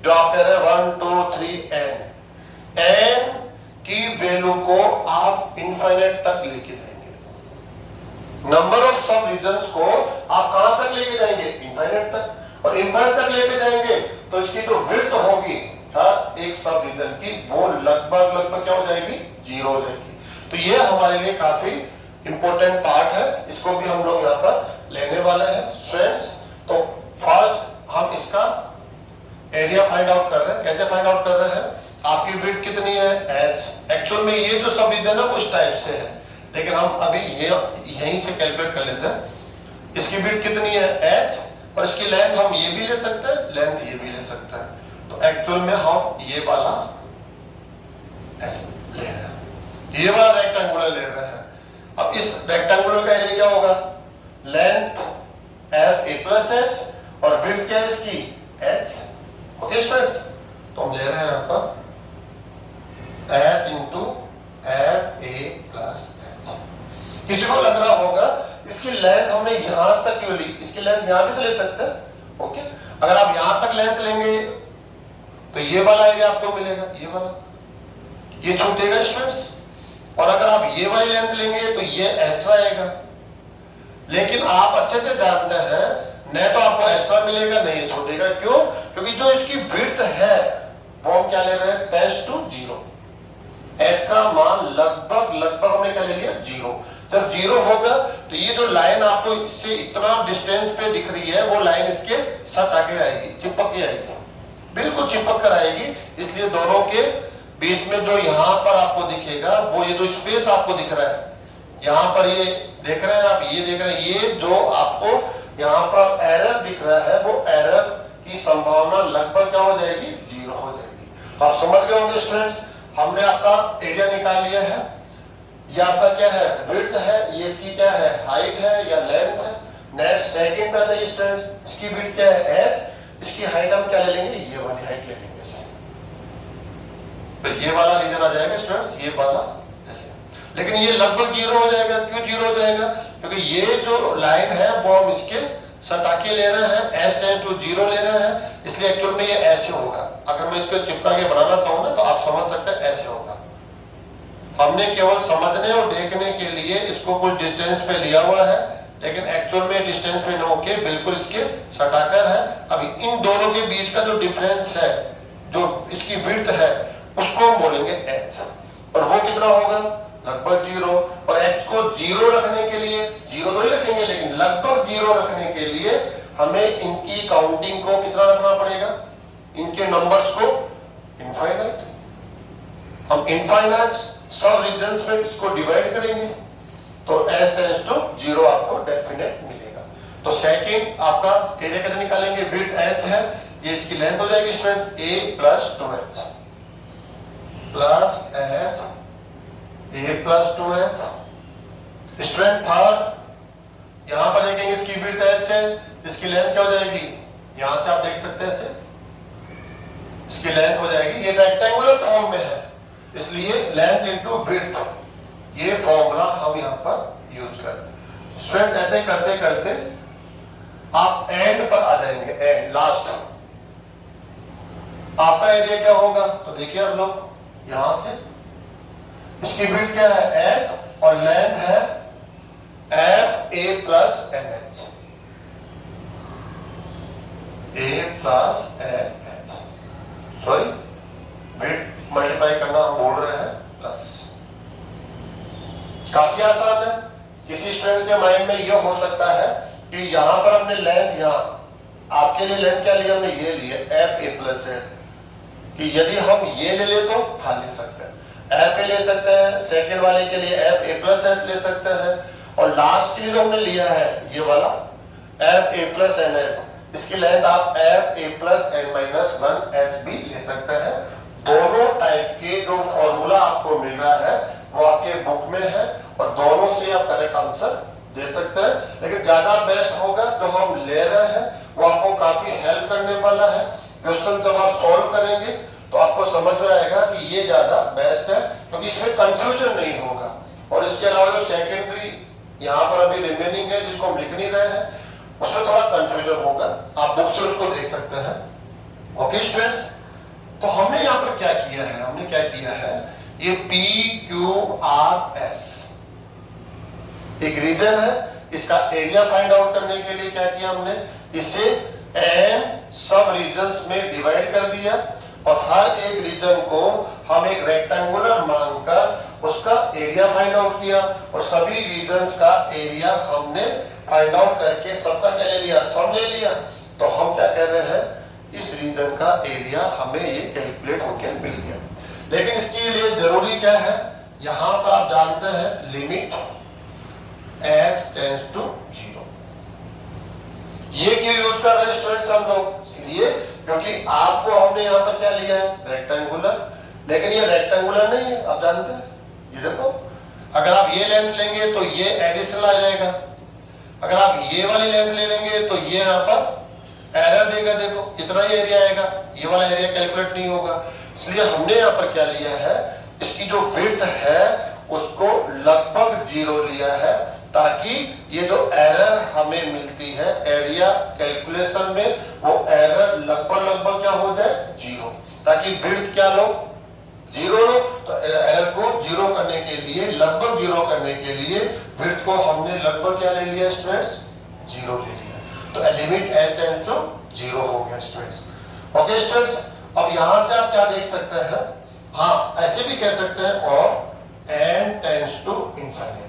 जो आप कह रहे हैं 1 2 3 n की वैल्यू को आप इनफाइनाइट तक लेके जाएंगे। नंबर ऑफ सब रीजन्स को आप कहां तक लेके जाएंगे, इनफाइनाइट तक। और इनफाइनाइट तक लेके जाएंगे तो इसकी जो विड्थ होगी एक सब रीजन की, वो लगभग क्या हो जाएगी, जीरो हो जाएगी। तो ये हमारे लिए काफी इंपॉर्टेंट पार्ट है, इसको भी हम लोग यहाँ पर लेने वाले हैं स्टूडेंट्स। तो फर्स्ट हम इसका एरिया फाइंड आउट कर रहे हैं। कैसे फाइंड आउट कर रहे हैं, आपकी विड्थ कितनी है h। एक्चुअल में ये जो सब रीजन है उस टाइप से है, लेकिन हम अभी ये यहीं से कैलकुलेट कर लेते हैं। इसकी विड्थ कितनी है h, और इसकी लेंथ हम ये भी ले सकते हैं, लेंथ ये भी ले सकते हैं। तो एक्चुअल में हम ये वाला ऐसे ले रहे हैं, ये वाला रेक्टेंगुलर ले रहे हैं। अब इस रेक्टेंगुलर का एरिया क्या होगा, length f a plus h, और विड्थ क्या है इसकी h। ओके स्टूडेंट्स, तो हम ले रहे हैं यहां पर h into f a plus h। किसी को लग रहा होगा इसकी लेंथ हमने यहां तक क्यों ली, इसकी लेंथ यहां भी तो ले सकते हैं। ओके, अगर आप यहां तक लेंथ लेंगे तो ये वाला एरिया आपको मिलेगा, ये वाला, ये छूटेगा स्टूडेंट्स। और अगर आप ये वाली लेंथ लेंगे तो ये एक्स्ट्रा आएगा। लेकिन आप अच्छे से जानते हैं, न तो आपको एक्स्ट्रा मिलेगा, नहीं ये छूटेगा। क्यों, क्योंकि जो इसकी विड्थ है वो हम क्या ले रहे हैं, टेंड्स टू जीरो। h का मान लगभग हमने क्या ले लिया, जीरो। जब 0 होगा तो ये जो लाइन आपको इससे इतना डिस्टेंस पे दिख रही है वो लाइन इसके साथ आके आएगी, चिपक के आएगी, बिल्कुल चिपक कर आएगी। इसलिए दोनों के बीच में जो यहाँ पर आपको दिखेगा वो ये जो स्पेस आपको दिख रहा है, यहाँ पर ये देख रहे हैं आप, ये देख रहे हैं, ये जो आपको यहाँ पर एरर दिख रहा है वो एरर की संभावना लगभग क्या हो जाएगी, 0 हो जाएगी। तो आप समझ गए होंगे स्टूडेंट्स, हमने आपका एरिया निकाल लिया है। ये आपका क्या है, विड्थ है, ये इसकी क्या है, हाइट है या लेंथ है। नेक्स्ट सेकंड पे आता है स्टूडेंट्स, इसकी विड्थ क्या है, एच, इसकी हाइट हम क्या ले लेंगे, ये वाली हाइट ले लेंगे। तो ये वाला रीजन आ जाएगा स्टूडेंट्स, ये वाला ऐसे। लेकिन ये लगभग 0 हो जाएगा, क्यों 0 हो जाएगा, क्योंकि ये जो लाइन है वो हम इसके सटाके ले रहे हैं, एस टेंस टू 0 ले रहे हैं, इसलिए एक्चुअल में ये ऐसे होगा। अगर मैं इसको चिपका के बनाना चाहूँ ना तो आप समझ सकते हैं ऐसे होगा। हमने केवल समझने और देखने के लिए इसको कुछ डिस्टेंस पे लिया हुआ है, लेकिन एक्चुअल में डिस्टेंस में न होके बिल्कुल इसके सटाकर है। अभी इन दोनों के बीच का जो डिफरेंस है, जो इसकी विड्थ है, उसको हम बोलेंगे एच, और वो कितना होगा, लगभग 0। और एच को 0 रखने के लिए, 0 तो नहीं रखेंगे, लेकिन लगभग 0 रखने के लिए हमें इनकी काउंटिंग को कितना रखना पड़ेगा, इनके नंबर्स को इनफाइनाइट। हम इनफाइनाइट सब रीजन्स में इसको डिवाइड करेंगे तो एस टेंस टू 0 आपको डेफिनेट मिलेगा। तो सेकंड आपका एरिया कैसे निकालेंगे, विड्थ एच है, ये इसकी लेंथ हो जाएगी student a plus 2h plus H, a plus 2h। Student third यहां पर देखेंगे, इसकी विड्थ h है, इसकी लेंथ क्या हो जाएगी, यहां से आप देख सकते हैं इसे, इसकी लेंथ हो जाएगी, ये रेक्टेंगुलर फॉर्म में है इसलिए लेंथ इनटू विड्थ, ये फॉर्मूला हम यहां पर यूज करें। स्टूडेंट ऐसे करते करते आप एंड पर आ जाएंगे, एंड लास्ट आपका एरिया क्या होगा, तो देखिए आप लोग यहां से, इसकी विड्थ क्या है h और लेंथ है F A plus N H, A plus N H, sorry width multiply करना हम बोल रहे हैं प्लस। काफी आसान है। किसी स्टूडेंट के माइंड में यह हो सकता है कि यहां पर हमने लेंथ, यहां आपके लिए लेंथ क्या लिया, हमने ये लिया एफ ए प्लस एच, कि यदि हम ये ले ले तो हाँ ले सकते हैं, एफ ए ले सकते हैं, सेकेंड वाले के लिए एफ ए प्लस एच ले सकते हैं, और लास्ट के लिए जो हमने लिया है ये वाला F A plus N H, इसकी लेंथ आप F A plus N minus 1 H भी ले सकते हैं। दोनों टाइप के जो फॉर्मूला आपको मिल रहा है वो आपके बुक में है, और दोनों से आप करेक्ट आंसर दे सकते हैं। लेकिन ज्यादा बेस्ट होगा जो हम ले रहे हैं वो आपको काफी हेल्प करने वाला है। क्वेश्चन जब आप सॉल्व करेंगे तो आपको समझ में आएगा कि ये ज्यादा बेस्ट है, क्योंकि इसमें कंफ्यूजन नहीं होगा। और इसके अलावा जो सेकेंडरी यहाँ पर अभी रिमेनिंग है जिसको हम लिख नहीं रहे हैं, उसमें थोड़ा कंफ्यूजन होगा, आप बुक से उसको देख सकते हैं। ओके स्टूडेंट्स, तो हमने यहाँ पर क्या किया है, हमने क्या किया है, ये पी क्यू आर एस एक रीजन है, इसका एरिया फाइंड आउट करने के लिए क्या किया हमने, इसे एन सब रीजन्स में डिवाइड कर दिया, और हर एक रीजन को हम एक रेक्टेंगुलर मानकर उसका एरिया फाइंड आउट किया, और सभी रीजन्स का एरिया हमने फाइंड आउट करके सबका क्या ले लिया, सब ले लिया। तो हम क्या कह रहे हैं, इस रीजन का एरिया हमें ये कैलकुलेट होकर मिल गया। लेकिन इसके लिए जरूरी क्या है, यहां पर आप जानते हैं लिमिट एस टेंस टू 0। ये क्यों यूज कर रहे हैं स्टूडेंट्स हम लोग, इसलिए क्योंकि आपको हमने यहाँ पर क्या लिया है, रेक्टेंगुलर, लेकिन ये रेक्टेंगुलर नहीं है, आप जानते हैं। ये देखो, अगर आप ये लेंथ लेंगे तो ये एडिशनल आ जाएगा, अगर आप ये वाली लेंथ ले लेंगे तो ये यहाँ पर एरर देगा, देखो कितना ही एरिया आएगा, ये वाला एरिया कैलकुलेट नहीं होगा। इसलिए हमने यहाँ पर क्या लिया है, इसकी जो विड्थ है उसको लगभग 0 लिया है, ताकि ये जो एरर हमें मिलती है एरिया कैलकुलेशन में, वो एरर लगभग क्या हो जाए, 0, ताकि विड्थ क्या लो, 0 लो। तो एरर को 0 करने के लिए, लगभग 0 करने के लिए विड्थ को हमने लगभग क्या ले लिया स्टूडेंट्स, 0 ले लिया। तो लिमिट एस टेंस टू 0 हो गया स्टूडेंट्स। ओके स्टूडेंट्स, अब यहां से आप क्या देख सकते हैं, हाँ ऐसे भी कह सकते हैं, और एन टेंस टू इनफाइनाइट,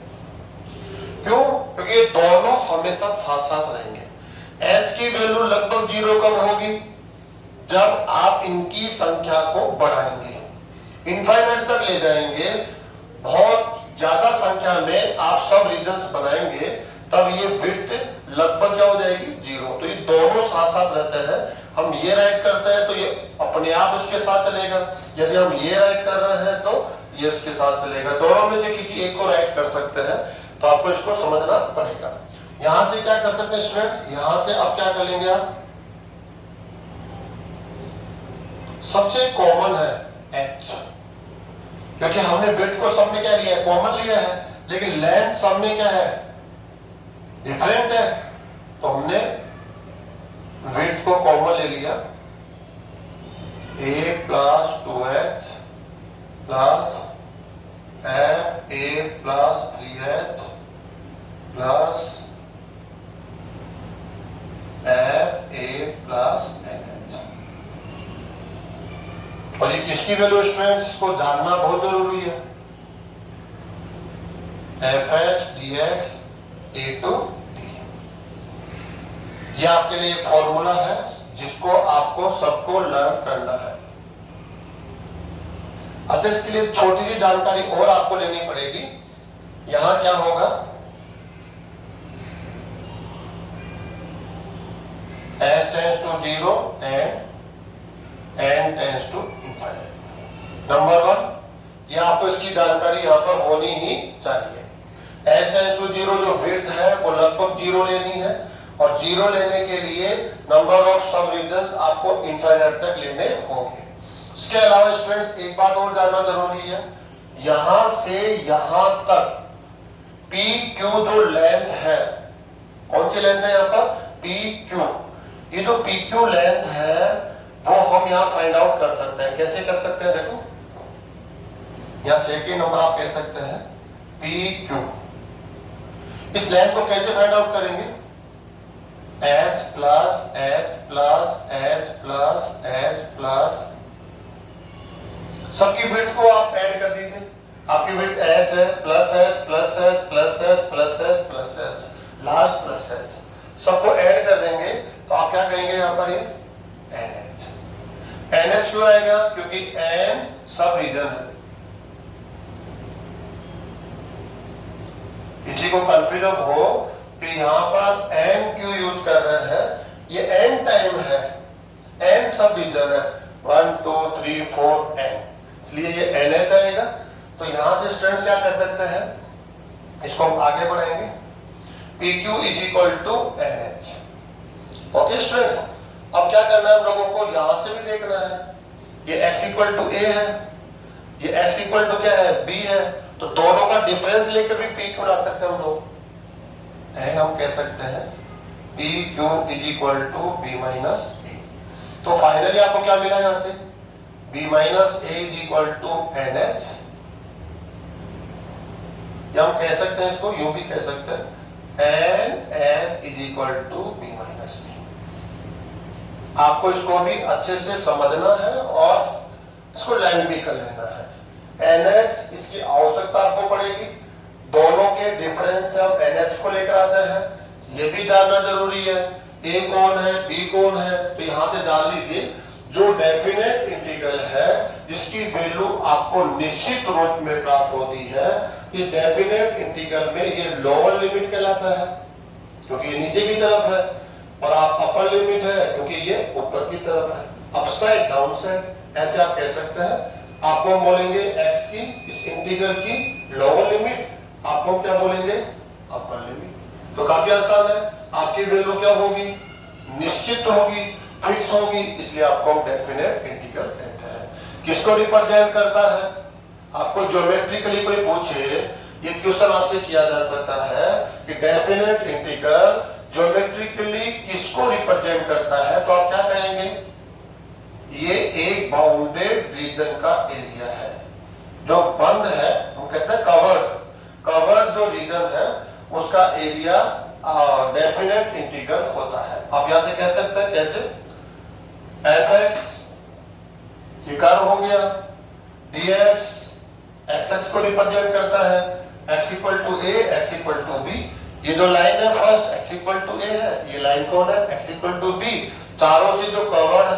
क्यों? क्योंकि ये दोनों हमेशा साथ साथ रहेंगे। h की वैल्यू लगभग 0 कब होगी? जब आप इनकी संख्या को बढ़ाएंगे, इनफाइनाइट तक ले जाएंगे, बहुत ज्यादा संख्या में आप सब रीजन्स बनाएंगे, तब ये विड्थ लगभग क्या हो जाएगी? 0। तो ये दोनों साथ साथ रहते हैं। हम ये राइट करते हैं तो ये अपने आप उसके साथ चलेगा, यदि हम ये राइट कर रहे हैं तो ये उसके साथ चलेगा। दोनों में से किसी एक को राइट कर सकते हैं, तो आपको इसको समझना पड़ेगा। यहां से क्या कर सकते हैं स्टूडेंट्स? यहां से अब क्या कर लेंगे आप? सबसे कॉमन है h, क्योंकि हमने विड्थ को सब में क्या लिया है? कॉमन लिया है, लेकिन लेंथ सब में क्या है? डिफरेंट है। तो हमने विड्थ को कॉमन ले लिया, a plus 2h plus f a plus 3h plus f a plus nh। और ये किसकी वैल्यू स्टूडेंट्स? इसको जानना बहुत जरूरी है। fh dx a to d, ये आपके लिए फॉर्मूला है जिसको आपको सबको लर्न करना है। अच्छा, इसके लिए छोटी सी जानकारी और आपको लेनी पड़ेगी। यहां क्या होगा? s tends to 0 and n tends to infinite। Number 1, ये आपको इसकी जानकारी यहां पर होनी ही चाहिए। s tends to 0 जो विड्थ है वो लगभग 0 लेनी है, और 0 लेने के लिए नंबर ऑफ सब रीजन्स आपको इनफाइनाइट तक लेने होंगे। इसके अलावा स्टूडेंट्स एक बात और जानना जरूरी है, यहां से यहां तक पी क्यू जो लेंथ है, कौन सी लेंथ है यहां पर? P Q. ये जो पी क्यू लेंथ है वो हम यहां फाइंड आउट कर सकते हैं। कैसे कर सकते हैं? देखो, यहां सेकेंड नंबर आप कह सकते हैं पी क्यू। इस लेंथ को कैसे फाइंड आउट करेंगे? h plus h plus h plus h plus सबकी विड्थ को आप ऐड कर दीजिए। आपकी विड्थ h है, plus h plus h plus h plus h plus h, last plus h, सबको ऐड कर देंगे तो आप क्या कहेंगे यहां पर? ये nh। nh क्यों आएगा? क्योंकि n सब रीजन है। किसी को कंफ्यूजन हो कि यहां पर n क्यों यूज कर रहे हैं, ये n टाइम है, n सब रीजन है, 1 2 3 4 n, इसलिए ये nh आएगा। तो यहां से स्टूडेंट्स क्या कर सकते हैं? इसको हम आगे बढ़ाएंगे, pq is equal to nh। Okay students, अब क्या करना है हम लोगों को? यहां से भी देखना है, ये x इक्वल टू a है, ये x इक्वल टू क्या है? b है, तो दोनों का डिफरेंस लेकर भी pq ला सकते हैं हम लोग। एंड हम कह सकते हैं P Q is equal to B minus A. तो फाइनली आपको क्या मिला यहां से? B minus A is equal to N H, या हम कह सकते हैं इसको यूं भी कह सकते हैं N H is equal to B minus A. आपको इसको भी अच्छे से समझना है और इसको लाइन भी कर लेना है। एन एच इसकी आवश्यकता आपको पड़ेगी, दोनों के डिफरेंस से हम NH को लेकर आते हैं, ये भी जानना जरूरी है। A कौन है, B कौन है, तो यहां से जान लीजिए जो डेफिनेट इंटीग्रल है जिसकी वैल्यू आपको निश्चित रूप में प्राप्त होती है, इस डेफिनेट इंटीग्रल में ये लोअर लिमिट कहलाता है क्योंकि ये नीचे की तरफ है, और आप अपर लिमिट है क्योंकि ये ऊपर की तरफ है, अपसाइड डाउन साइड, ऐसे आप कह सकते हैं। आपको हम बोलेंगे x की, इस इंटीग्रल की लोअर लिमिट, आपको क्या बोलेंगे? Upper limit. तो काफी आसान है, आपकी वैल्यू क्या होगी? निश्चित होगी, फिक्स होगी, इसलिए आपको हम डेफिनेट इंटीग्रल कहते हैं। किसको रिप्रेजेंट करता है? आपको ज्योमेट्रिकली कोई पूछे, ये क्वेश्चन आपसे किया जा सकता है कि डेफिनेट इंटीग्रल ज्योमेट्रिकली किसको रिप्रेजेंट करता है, तो आप क्या कहेंगे? ये एक बाउंडेड रीजन का एरिया है, जो बंद है, हम कहते हैं कवर्ड। कवर्ड जो रीजन है उसका एरिया डेफिनेट इंटीग्रल होता है। आप यहां से कह सकते हैं कैसे? fx ये कर्व हो गया, dx x को रिप्रेजेंट करता है, x equal to a, x equal to b, ये जो लाइन है first x equal to A है, ये लाइन कौन है x इक्वल टू बी। चारों से जो कवर्ड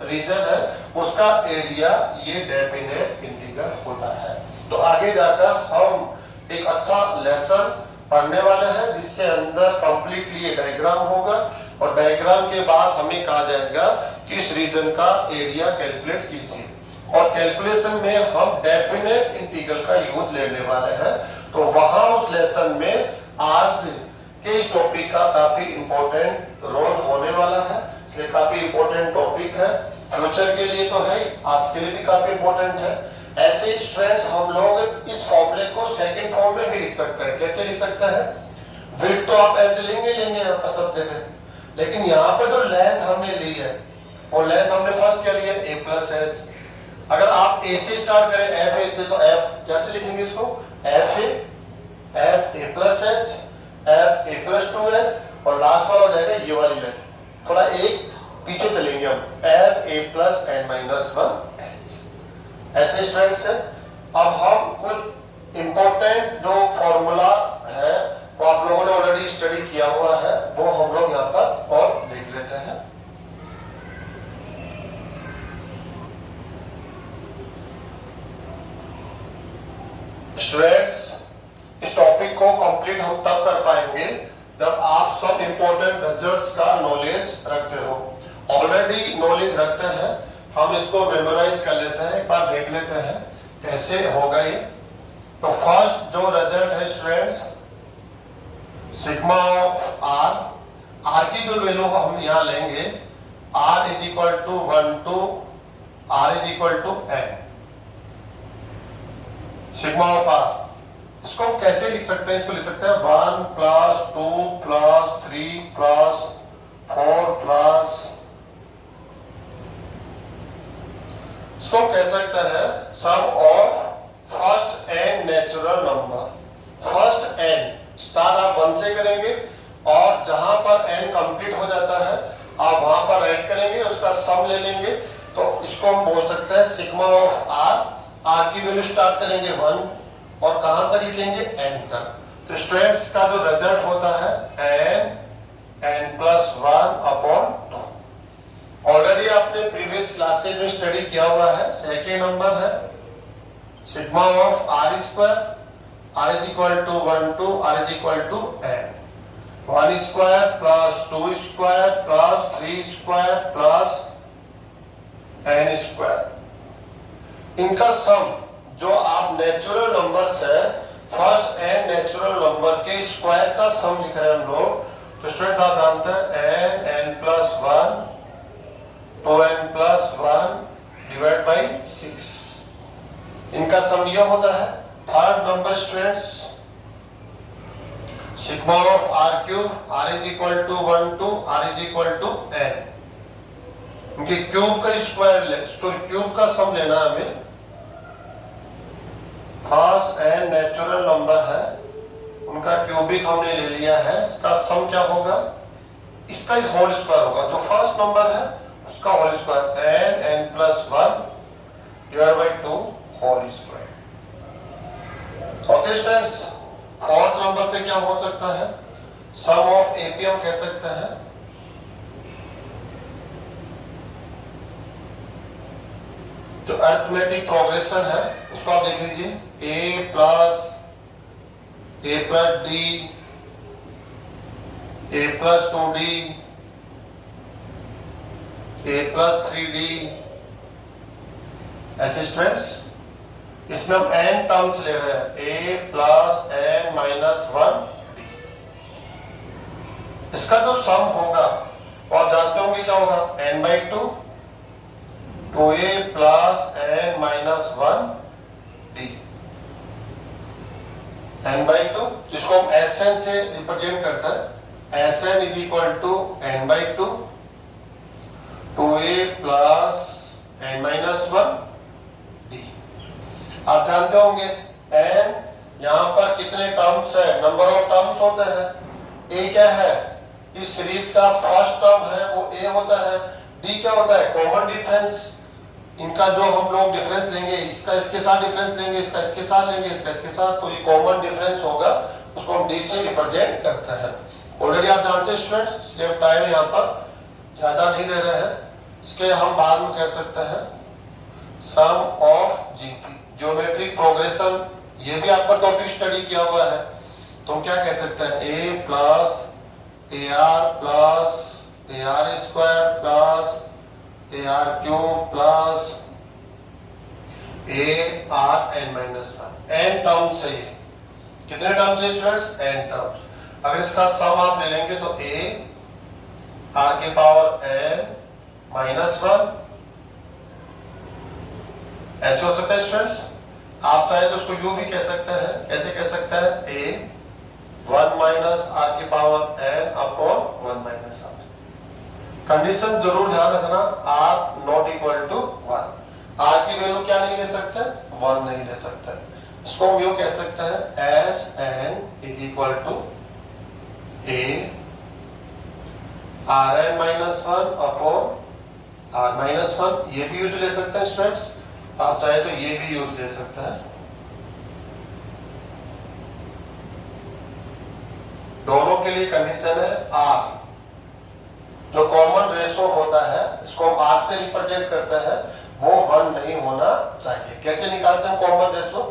रीजन है उसका एरिया ये डेफिनेट इंटीग्रल होता है। तो आगे जाकर हम एक अच्छा लेसन पढ़ने वाले हैं जिसके अंदर कंप्लीटली ये डायग्राम होगा और डायग्राम के बाद हमें कहा जाएगा कि इस रीजन का एरिया कैलकुलेट कीजिए और कैलकुलेशन में हम डेफिनेट इंटीग्रल का यूज लेने वाले हैं। तो वहां उस लेसन में आज के इस टॉपिक का काफी इंपॉर्टेंट रोल होने वाला है, इसलिए काफी इंपॉर्टेंट टॉपिक है, फ्यूचर के लिए तो है, आज के लिए भी काफी इंपॉर्टेंट है। ऐसे स्टूडेंट्स हम लोग इस फॉर्मूले को सेकंड फॉर्म में भी लिख सकते हैं। कैसे लिख सकते हैं? विड्थ तो आप ऐसे लेंगे यहाँ पर सब जगह, लेकिन यहाँ पर जो लेंथ हमने ली है वो लेंथ हमने फर्स्ट क्या लिया a प्लस एच। अगर आप a से स्टार्ट करें एफ ए से तो एफ कैसे लिखेंगे इसको? F A plus H, F A plus 2h और लास्ट वाला हो जाएगा ये वाली लेंथ। थोड़ा एक पीछे चलेंगे हम, F A plus N minus 1h। ऐसे स्टूडेंट्स है। अब हम कुछ इंपॉर्टेंट जो फॉर्मूला है वो आप लोगों ने ऑलरेडी स्टडी किया हुआ है, वो हम लोग यहाँ पर और देख लेते हैं। स्टूडेंट्स, इस टॉपिक को कंप्लीट हम तब कर पाएंगे जब आप सब इंपॉर्टेंट रिजल्ट्स का नॉलेज रखते हो। ऑलरेडी नॉलेज रखते हैं, हम इसको मेमोराइज कर लेते हैं, एक बार देख लेते हैं कैसे होगा ये। तो फर्स्ट जो रिजल्ट है स्टूडेंट्स, सिग्मा ऑफ आर की जो वैल्यू हम यहाँ लेंगे, r is equal to 1 to r is equal to n। Sigma of R इसको हम कैसे लिख सकते हैं? इसको लिख सकते हैं 1 प्लस 2 प्लस 3 प्लस 4 प्लस, इसको हम कह सकते हैं sum of first n natural number. First n start आप 1 से करेंगे और जहां पर n कंप्लीट हो जाता है आप वहां पर ऐड करेंगे, उसका सम ले लेंगे। तो इसको हम बोल सकते हैं सिग्मा ऑफ r की वैल्यू स्टार्ट करेंगे 1 और कहां तक लिखेंगे? n तक। तो स्टूडेंट्स का जो रिजल्ट होता है n प्लस 1 अपॉन 2। ऑलरेडी आपने प्रीवियस क्लासेज में स्टडी किया हुआ है। सेकेंड नंबर है sigma of r square, r is equal to 1 to r is equal to n। 1 square plus 2 square plus 3 square plus n square, इनका sum जो आप natural numbers है, फर्स्ट n नेचुरल नंबर के square का sum लिख रहे हैं हम लोग। तो स्टूडेंट आप जानते हैं n plus 1 2n plus 1 divide by 6, इनका सम यह होता है। Third number students, sigma of r cube, r is equal to 1 to r is equal to n। उनके क्यूब का स्क्वायर ले, तो क्यूब का सम लेना हमें। फर्स्ट n नेचुरल नंबर है, उनका क्यूबिक हमने ले लिया है, इसका सम क्या होगा? इसका होल स्क्वायर होगा। जो फर्स्ट नंबर है उसका whole square n plus 1 divide by 2 whole square. Okay students, fourth number पे क्या हो सकता है? सम ऑफ एपी हम कह सकते हैं। जो अरिथमेटिक प्रोग्रेशन है उसको आप देख लीजिए, a plus d, a plus 2d, a plus 3d। ऐसे स्टूडेंट्स, इसमें हम n टर्म्स ले रहे हैं, a plus n minus 1d। इसका जो सम होगा वो आप जानते होंगे क्या होगा? n by 2 2a plus n minus 1d, n by 2, जिसको हम Sn से रिप्रेजेंट करते हैं। Sn is equal to n by 2 2a plus n minus 1d। आप जानते होंगे n यहाँ पर कितने टर्म्स है? नंबर ऑफ टर्म्स होते हैं। a क्या है? इस सीरीज का फर्स्ट टर्म है वो a होता है। d क्या होता है? Common difference. इनका जो हम लोग डिफरेंस लेंगे, इसका इसके साथ डिफरेंस लेंगे, इसका इसके साथ लेंगे, इसका इसके साथ, तो ये कॉमन डिफरेंस होगा उसको हम डी से रिप्रेजेंट करते हैं। ऑलरेडी आप जानते हैं स्टूडेंट्स, इसलिए टाइम यहाँ पर ज्यादा नहीं दे रहे हैं। इसके हम बाद में कह सकते हैं sum of GP, geometric progression, ये भी आपका टॉपिक स्टडी किया हुआ है। तो हम क्या कह सकते हैं A plus A R square plus A R cube plus A R N minus one, N terms है ये। कितने टर्म्स है स्टूडेंट्स? N terms. अगर इसका सम आप ले लेंगे तो ए आर के पावर एन माइनस वन, ऐसे हो सकता है स्टूडेंट्स। आप चाहे तो उसको यू भी कह सकते हैं। कैसे कह सकते हैं? ए 1 माइनस आर की power N upon 1 minus R. Condition जरूर ध्यान रखना, R not equal to 1। R की वैल्यू क्या नहीं ले सकते? 1 नहीं ले सकते। इसको हम यूं कह सकते हैं S N is equal to A R N minus one upon R minus one. ये भी यूज ले सकते हैं स्टूडेंट्स, आप चाहे तो ये भी यूज ले सकते हैं। दोनों के लिए कंडीशन है आर, जो कॉमन रेशो होता है इसको हम आर से रिप्रेजेंट करते हैं, वो 1 नहीं होना चाहिए। कैसे निकालते हैं कॉमन रेशो?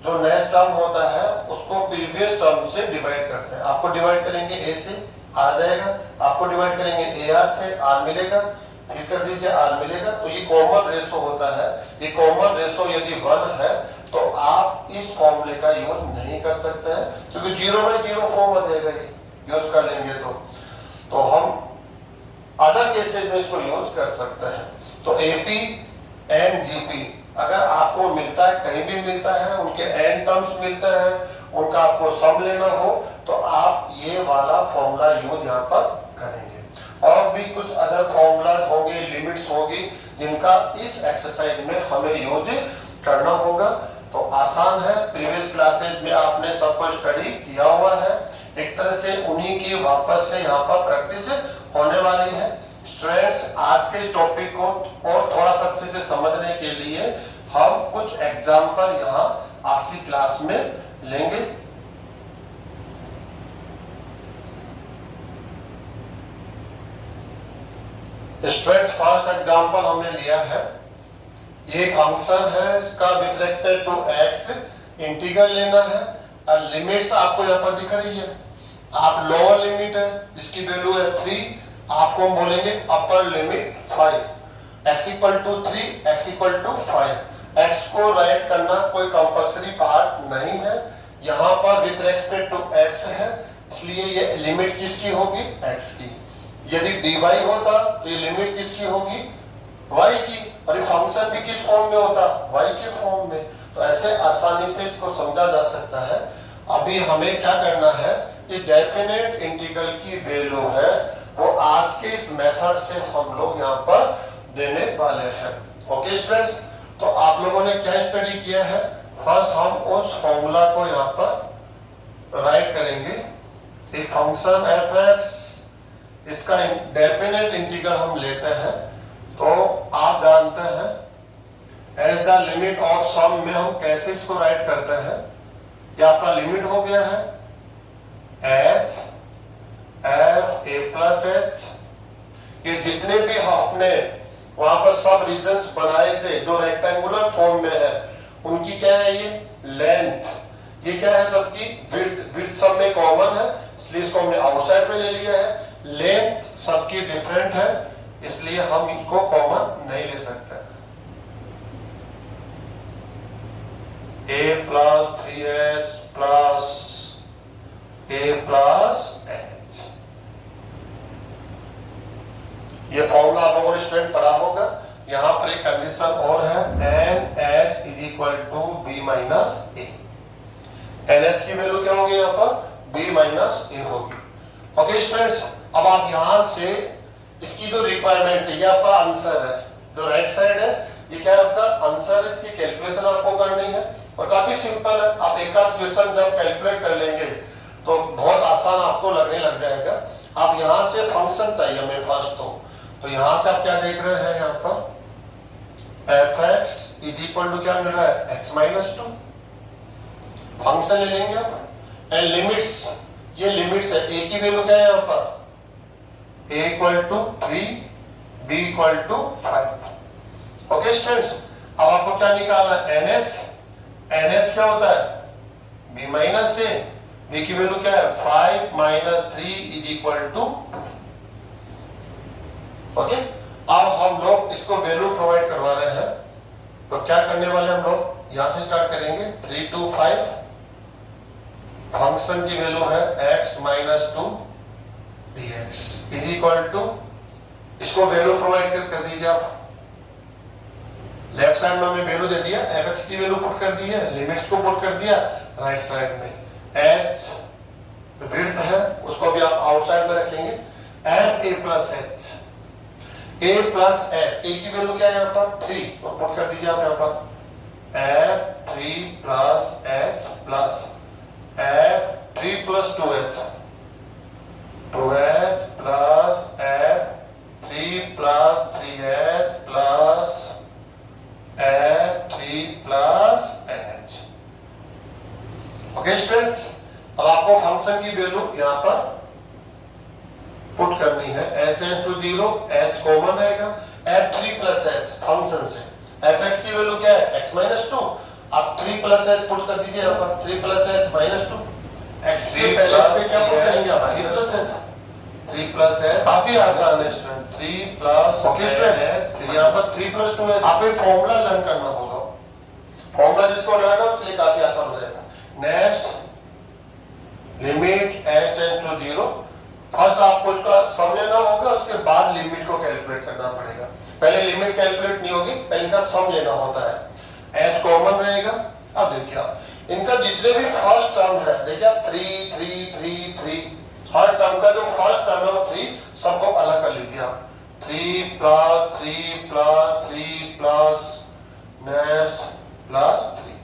जो नेक्स्ट टर्म होता है उसको प्रीवियस टर्म से डिवाइड करते हैं। आपको डिवाइड करेंगे ए से आ जाएगा, आपको डिवाइड करेंगे ए आर से आर मिलेगा, फिर कर दीजिए आर मिलेगा। तो ये कॉमन रेशो होता है। ये कॉमन रेशो यदि 1 है तो आप इस फॉर्मूले का यूज नहीं कर सकते हैं, क्योंकि 0/0 फॉर्म आ जाएगा। ये यूज कर लेंगे तो हम अदर केसेस में इसको यूज कर सकते हैं। तो एपी एंड जीपी अगर आपको मिलता है, कहीं भी मिलता है, उनके एन टर्म्स मिलते हैं, उनका आपको सम लेना हो तो आप ये वाला फॉर्मूला यूज यहाँ पर करेंगे। और भी कुछ अदर फॉर्मूला होंगे, लिमिट्स होगी, जिनका इस एक्सरसाइज में हमें यूज करना होगा। तो आसान है, प्रीवियस क्लासेज में आपने सब कुछ स्टडी किया हुआ है। एक तरह से उन्हीं की वापस से यहाँ पर प्रैक्टिस होने वाली है। स्टूडेंट्स, आज के टॉपिक को और थोड़ा सा अच्छे से समझने के लिए हम कुछ एग्जाम्पल यहाँ आज की क्लास में लेंगे। स्टूडेंट्स, फर्स्ट एग्जाम्पल हमने लिया है, ये फंक्शन है, इसका with respect to X integral लेना है और लिमिट्स आपको यहाँ पर दिख रही है। आप लोअर लिमिट है, इसकी वैल्यू है 3, आपको हम बोलेंगे upper limit 5, x equal to 3, x equal to 5। x को राइट करना कोई कंपल्सरी पार्ट नहीं है, यहाँ पर विद रिस्पेक्ट टू x है, इसलिए ये लिमिट किसकी होगी? x की। यदि dy होता तो ये लिमिट किसकी होगी? y की। और ये फंक्शन भी किस फॉर्म में होता? y के फॉर्म में। तो ऐसे आसानी से इसको समझा जा सकता है। अभी हमें क्या करना है, ये डेफिनेट इंटीग्रल की वैल्यू है, वो आज के इस मेथड से हम लोग यहाँ पर देने वाले हैं। ओके स्टूडेंट्स, तो आप लोगों ने क्या स्टडी किया है? फर्स्ट हम उस फॉर्मूला को यहाँ पर राइट करेंगे। एक फंक्शन f(x), इसका डेफिनेट इंटीग्रल हम लेते हैं, तो आप जानते हैं as the limit of some में हम कैसे इसको राइट करते हैं। ये आपका लिमिट हो गया है h f a plus h। ये जितने भी आपने वहां पर सब रीजन्स बनाए थे जो रेक्टेंगुलर फॉर्म में है, उनकी क्या है? ये लेंथ। ये क्या है? सबकी विड्थ। विड्थ सब में कॉमन है, इसलिए इसको हमने आउटसाइड में ले लिया है। लेंथ सबकी डिफरेंट है, इसलिए हम इसको कॉमन नहीं ले सकते। a plus 3h plus a plus h, ये फॉर्मूला आप लोगों ने स्टूडेंट पढ़ा होगा। यहाँ पर एक कंडीशन और है, NH is equal to b minus a। NH की वैल्यू क्या होगी? यहाँ पर b माइनस a होगी। ओके स्टूडेंट्स, अब आप यहाँ से इसकी जो रिक्वायरमेंट है, ये आपका आंसर है, जो राइट साइड है ये क्या है? आपका आंसर है। इसकी कैलकुलेशन आपको करनी है और काफी सिंपल है। आप एक आध क्वेश्चन जब कैलकुलेट कर लेंगे तो बहुत आसान आपको लगने लग जाएगा। आप यहाँ से फंक्शन चाहिए हमें फर्स्ट, तो यहाँ से आप क्या देख रहे हैं? यहाँ पर f(x) इज इक्वल टू क्या मिल रहा है? x minus 2। फंक्शन ले लेंगे आप, एंड लिमिट्स, ये लिमिट्स है। ए की वैल्यू क्या है यहाँ पर, a equal to 3, b equal to 5। Okay students, अब आपको क्या निकालना है, NH। NH क्या होता है, b माइनस a, b की वैल्यू क्या है 5 minus 3 is equal to 2। Okay, अब हम लोग इसको वैल्यू प्रोवाइड करवा रहे हैं, तो क्या करने वाले हम लोग, यहां से स्टार्ट करेंगे। 3 to 5 फंक्शन की वैल्यू है x minus 2 dx is equal to, इसको वैल्यू प्रोवाइड कर दीजिए आप। लेफ्ट साइड में हमें वैल्यू दे दिया, fx की वैल्यू पुट कर दी है, लिमिट्स को पुट कर दिया। राइट साइड में h विड्थ है, उसको भी आप आउटसाइड में रखेंगे। And a plus h, a plus h, a की वैल्यू क्या है यहाँ पर 3, तो पुट कर दीजिए आप यहाँ पर f 3 plus h plus f 3 plus 2h, 2h plus f 3 plus 3h plus f 3 plus nh। Okay students, अब आपको फंक्शन की वैल्यू यहाँ पर पुट करनी है। h tends to 0, h common रहेगा, f3 प्लस h फंक्शन से, fx की वैल्यू क्या है x माइनस 2, आप 3 प्लस h पुट कर दीजिए यहाँ पर, 3 प्लस h माइनस 2, x के पहले पे क्या पुट करेंगे आप, 3 प्लस h, 3 प्लस h, काफी आसान है स्टूडेंट, 3 प्लस h, यहाँ पर 3 प्लस 2 है। आप ये फॉर्मूला लर्न करना होगा, फॉर्मूला जिसको लर्न है उसके लिए काफी आसान हो जाएगा। Next limit h tends to 0, first आपको उसका सम लेना होगा, उसके बाद लिमिट को कैलकुलेट करना पड़ेगा। पहले लिमिट कैलकुलेट नहीं होगी, पहले इनका सम लेना होता है। h कॉमन रहेगा। अब देखिए आप इनका जितने भी फर्स्ट टर्म है, देखिए आप 3 3 3 3, हर टर्म का जो फर्स्ट टर्म है वो 3, सबको अलग कर लीजिए आप। 3 plus 3 plus 3 plus next plus 3।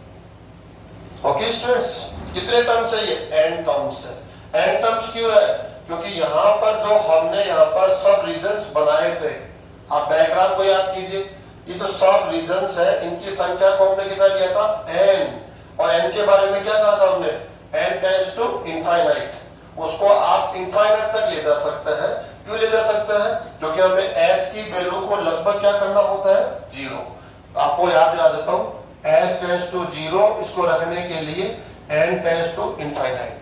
Okay students, कितने टर्म्स है ये, n टर्म्स है। n टर्म्स क्यों है, क्योंकि यहाँ पर जो हमने यहाँ पर सब रीजन्स बनाए थे, आप डायग्राम को याद कीजिए, ये तो सब रीजन्स है, इनकी संख्या को हमने कितना लिया था n, और n के बारे में क्या कहा था हमने, n टेंड्स टू इनफाइनाइट, उसको आप इनफाइनाइट तक ले जा सकते हैं। क्यों ले जा सकते हैं, क्योंकि हमें h की वैल्यू को लगभग क्या करना होता है 0। आपको याद दिला देता हूँ, h टेंड्स टू 0, इसको रखने के लिए n टेंड्स टू इनफाइनाइट,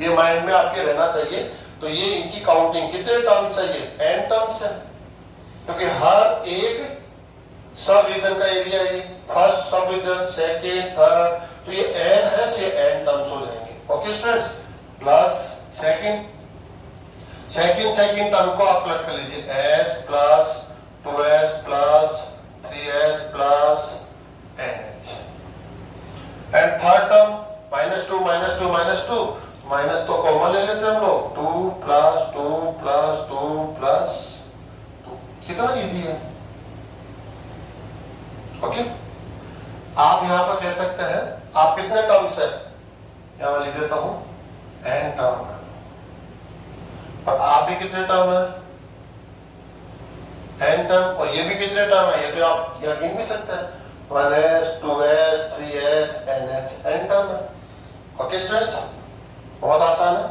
ये माइंड में आपके रहना चाहिए। तो ये इनकी काउंटिंग कितने टर्म्स है, ये n टर्म्स है, क्योंकि हर एक सब रीजन का एरिया है, फर्स्ट सब रीजन, सेकेंड, थर्ड, तो ये n है, तो ये n टर्म्स हो जाएंगे। Okay students, plus second term को आप प्लग कर लीजिए, s plus 2s plus 3s plus nh, and third term minus 2 minus 2 minus 2, minus तो कॉमन ले लेते हैं हम लोग, 2 प्लस 2 प्लस 2 प्लस 2, कितना इजी है। ओके, आप यहां पर कह सकते हैं आप कितने टर्म्स है, यहां मैं लिख देता हूं n टर्म है, और आप भी कितने टर्म है n टर्म, और ये भी कितने टर्म है, ये तो आप यहां गिन भी सकते हैं, 1s 2s 3s nh, n term है। ओके स्टूडेंट्स, बहुत आसान है।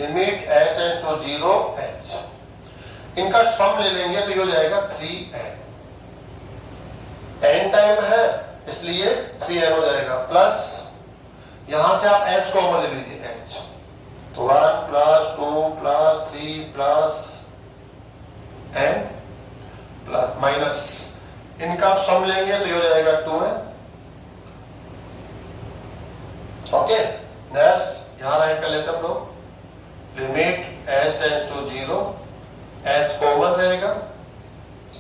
Limit h tends to 0 h, इनका सम ले लेंगे तो ये हो जाएगा 3n, n टाइम है इसलिए 3n हो जाएगा, प्लस यहां से आप h कॉमन ले लीजिए, h, तो 1 plus 2 plus 3 plus n plus minus, इनका आप सम लेंगे तो ये हो जाएगा 2n। ओके, नेक्स्ट यहां राइट कर लेते हम लोग, limit h tends to 0, h common रहेगा,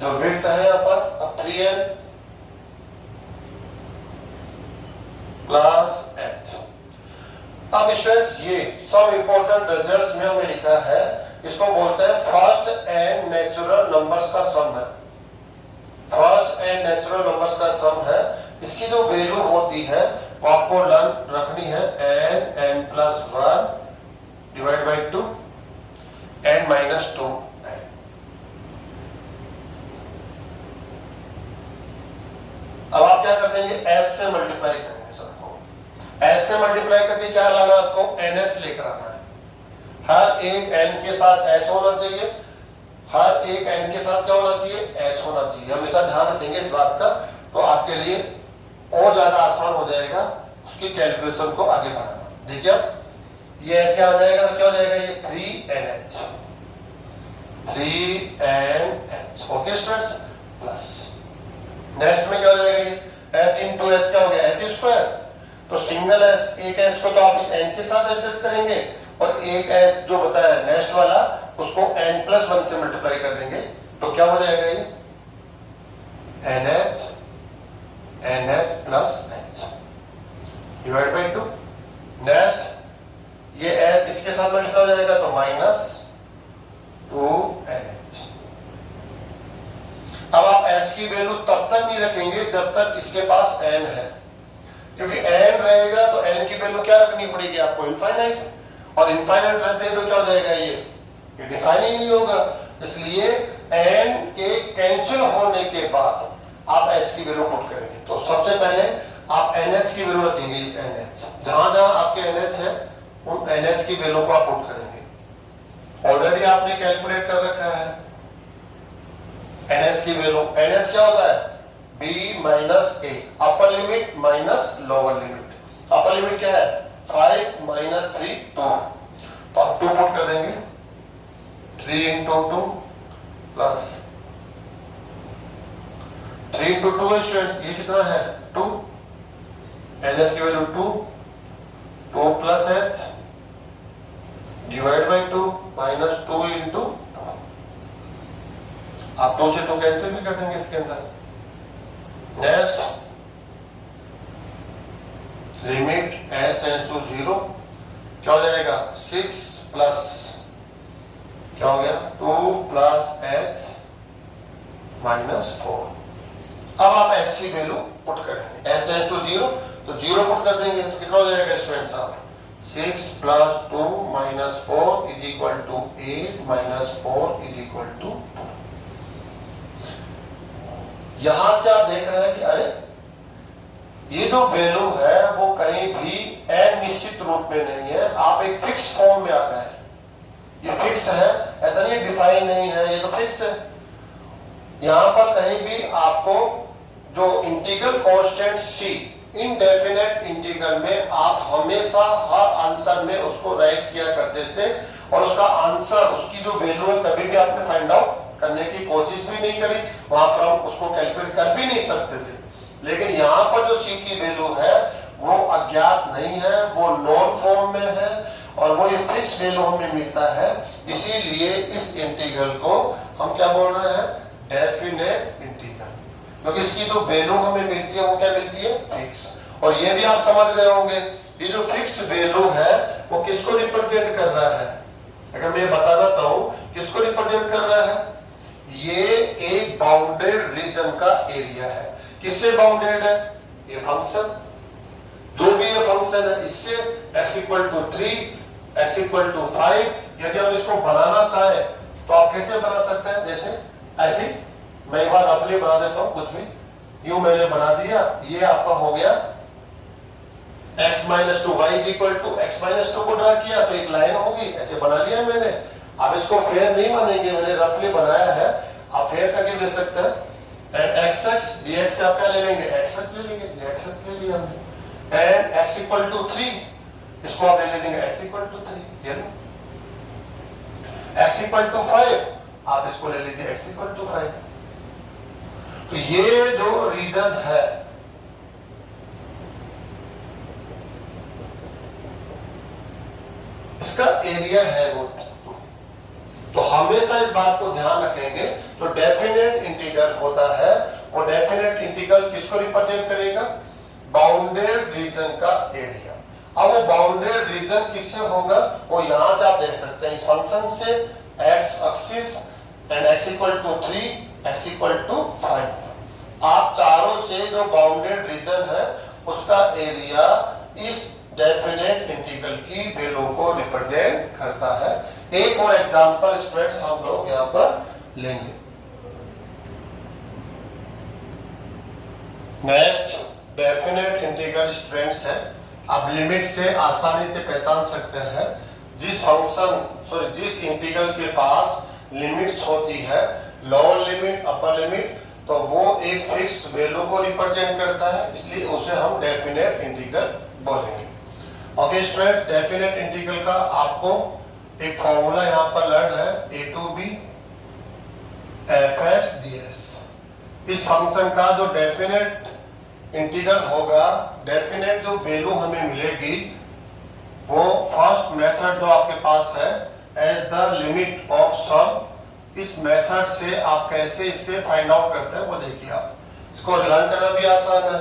जो विड्थ है यहाँ पर अब 3n प्लस h। अब स्टूडेंट्स ये सब इंपॉर्टेंट रिजल्ट्स में हमने लिखा है, इसको बोलते हैं फर्स्ट n नेचुरल नंबर्स का सम है, फर्स्ट n नेचुरल नंबर्स का सम है। इसकी जो वैल्यू होती है वो आपको रखनी है n plus 1 divide by 2 n minus 2। अब आप क्या कर देंगे, s से मल्टीप्लाई करेंगे सबको, s से से मल्टीप्लाई करके क्या लाना आपको, ns लेकर आना है। हर एक n के साथ h होना चाहिए, हर एक n के साथ क्या होना चाहिए, h होना चाहिए। हमेशा ध्यान रखेंगे इस बात का, तो आपके लिए और ज्यादा आसान हो जाएगा उसकी कैलकुलेशन को आगे बढ़ाना। देखिए अब ये ऐसे आ जाएगा तो क्या हो जाएगा, ये 3nh 3nh। Okay students, plus next में क्या हो जाएगा, ये h इंटू h क्या हो गया, h स्क्वायर। तो सिंगल h, एक h को तो आप इस n के साथ एडजस्ट करेंगे और एक h जो बताया नेक्स्ट वाला उसको n+1 से मल्टीप्लाई कर देंगे, तो क्या हो जाएगा, ये nh plus h divide by 2। Next ये h इसके साथ मल्टीप्लाई हो जाएगा तो -2nh। अब आप h की वैल्यू तब तक नहीं रखेंगे जब तक इसके पास n है, क्योंकि n रहेगा तो n की वैल्यू क्या रखनी पड़ेगी आपको, इनफाइनाइट, और इनफाइनाइट रहते तो क्या हो जाएगा, ये डिफाइन ही नहीं होगा। इसलिए n के कैंसिल होने के बाद आप h की वैल्यू पुट करेंगे। तो सबसे पहले आप nh की वैल्यू रखेंगे, इस nh जहां जहां आपके nh है उन nh की वैल्यू को आप पुट करेंगे। ऑलरेडी आपने कैलकुलेट कर रखा है ns की वैल्यू। ns क्या होता है, b minus a, upper limit minus lower limit. Upper limit क्या है, 5 माइनस 3 2, तो आप 2 पुट कर देंगे, 3 इंटू 2 प्लस 3 इंटू 2 है स्टूडेंट, ये कितना है 2, ns की value 2 plus h divide by 2 minus 2 into, आप 2 से 2 कैंसिल भी कर देंगे इसके अंदर। Next limit h tends to 0 क्या हो जाएगा, 6 प्लस क्या हो गया 2 प्लस h माइनस 4। अब आप h की वैल्यू पुट करेंगे, h टेंड्स टू 0 तो 0 पुट कर देंगे तो कितना हो जाएगा स्टूडेंट्स, आप 6 plus 2 minus 4 is equal to 8 minus 4 is equal to 2। यहां से आप देख रहे हैं कि अरे ये जो वैल्यू है वो कहीं भी अनिश्चित रूप में नहीं है, आप एक फिक्स फॉर्म में आ गए हैं। ये फिक्स है, ऐसा नहीं डिफाइन नहीं है, ये तो फिक्स है। यहां पर कहीं भी आपको जो integral constant c indefinite integral में आप हमेशा हर आंसर में उसको राइट किया करते थे और उसका आंसर, उसकी जो वैल्यू है कभी भी आपने फाइंड आउट करने की कोशिश भी नहीं करी, वहां पर हम उसको कैलकुलेट कर भी नहीं सकते थे। लेकिन यहाँ पर जो c की वैल्यू है वो अज्ञात नहीं है, वो नॉन फॉर्म में है और वो ये फिक्स वैल्यू हमें मिलता है। इसीलिए इस इंटीग्रल को हम क्या बोल रहे हैं, डेफिनेट इंटीग्रल, क्योंकि इसकी जो वैल्यू हमें मिलती है वो क्या मिलती है, फिक्स। और ये भी आप समझ गए होंगे, ये जो फिक्स वैल्यू है वो किसको रिप्रेजेंट कर रहा है, अगर मैं बताना चाहूं किसको रिप्रेजेंट कर रहा है, ये एक बाउंडेड रीजन का एरिया है। किससे बाउंडेड है, ये फंक्शन, जो भी ये फंक्शन है इससे x equal to 3, x equal to 5। यदि हम इसको बनाना चाहे तो आप कैसे बना सकते हैं, जैसे ऐसे मैं एक बार रफली बना देता हूं, कुछ भी यूं मैंने बना दिया, ये आपका हो गया x minus 2 y equal to x minus 2 को ड्रा किया तो एक लाइन होगी, ऐसे बना लिया मैंने। अब इसको फेयर नहीं बनेंगे, मैंने रफली बनाया है, आप फेयर करके ले सकते हैं। एंड xx dx से आप क्या ले लेंगे, xx ले लेंगे, xx ले लिया हमने। एंड x इक्वल टू 3, इसको आप ले लेंगे x इक्वल टू 3, ये लो। x इक्वल टू 5, आप इसको ले लीजिए x इक्वल टू 5। तो ये जो रीजन है इसका एरिया है वो, तो हमेशा इस बात को ध्यान रखेंगे। तो डेफिनेट इंटीग्रल होता है, वो डेफिनेट इंटीग्रल किसको रिप्रेजेंट करेगा, बाउंडेड रीजन का एरिया। अब वो बाउंडेड रीजन किससे होगा, वो यहां से आप देख सकते हैं, इस फंक्शन से x axis and x equal to 3, x equal to 5। आप चारों से जो बाउंडेड रीजन है उसका एरिया इस डेफिनेट इंटीग्रल की वैल्यू को रिप्रेजेंट करता है। एक और एग्जांपल स्टूडेंट्स हम लोग यहां पर लेंगे। नेक्स्ट डेफिनेट इंटीग्रल स्टूडेंट्स है, आप लिमिट से आसानी से पहचान सकते हैं। जिस इंटीग्रल के पास लिमिट्स होती है, लोअर लिमिट, अपर लिमिट, तो वो एक फिक्स वैल्यू को रिप्रेजेंट करता है, इसलिए उसे हम डेफिनेट इंटीग्रल बोलेंगे। ओके स्टूडेंट, डेफिनेट इंटीग्रल का आपको एक फॉर्मूला यहाँ पर लर्न है, a to b f(h) ds। इस फंक्शन का जो डेफिनेट इंटीग्रल होगा, डेफिनेट जो वैल्यू हमें मिलेगी, वो फर्स्ट मेथड जो आपके पास है, as the limit of some, इस मेथड से आप कैसे इसे फाइंड आउट करते हैं वो देखिए। आप इसको लर्न करना भी आसान है।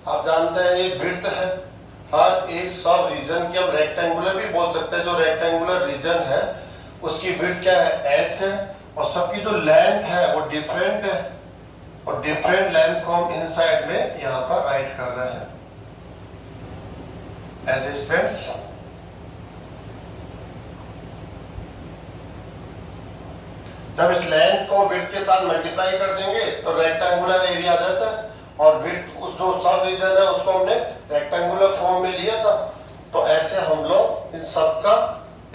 आप जानते हैं ये विड्थ है, हर एक सब रीजन की हम रेक्टेंगुलर भी बोल सकते हैं। जो रेक्टेंगुलर रीजन है उसकी विड्थ क्या है, h है, और सबकी जो लेंथ है वो डिफरेंट है, और डिफरेंट लेंथ को हम इनसाइड में यहाँ पर राइट कर रहे हैं एज ए स्टूडेंट्स। जब इस लेंथ को विड्थ के साथ मल्टीप्लाई कर देंगे तो रेक्टेंगुलर एरिया आ जाता है, और विड्थ उस जो सब रीजन है उसको हमने रेक्टेंगुलर फॉर्म में लिया था। तो ऐसे हम लोग इन सब का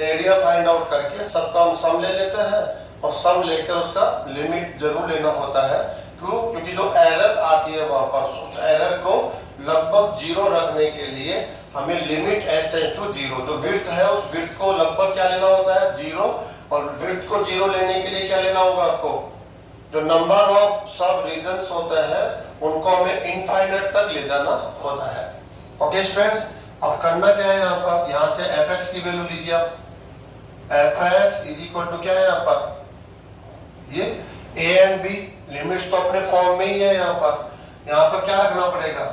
एरिया फाइंड आउट करके सबका हम सम ले लेते हैं, और सम लेकर उसका लिमिट जरूर लेना होता है। क्यों? क्योंकि जो एरर आती है वहां पर, उस एरर को लगभग 0 रखने के लिए हमें लिमिट h टेंड्स टू 0, जो विड्थ है उस विड्थ को लगभग क्या लेना होता है, 0, और विड्थ को 0 लेने के लिए क्या लेना होगा आपको, जो नंबर ऑफ सब रीजन्स होते हैं उनको हमें इनफाइनाइट तक ले जाना होता है। ओके स्टूडेंट्स, अब करना क्या है यहाँ पर, यहाँ से fx की वैल्यू लीजिए आप। fx इज इक्वल टू क्या है यहाँ पर, ये a एंड b, लिमिट्स तो अपने फॉर्म में ही है। यहाँ पर क्या रखना पड़ेगा,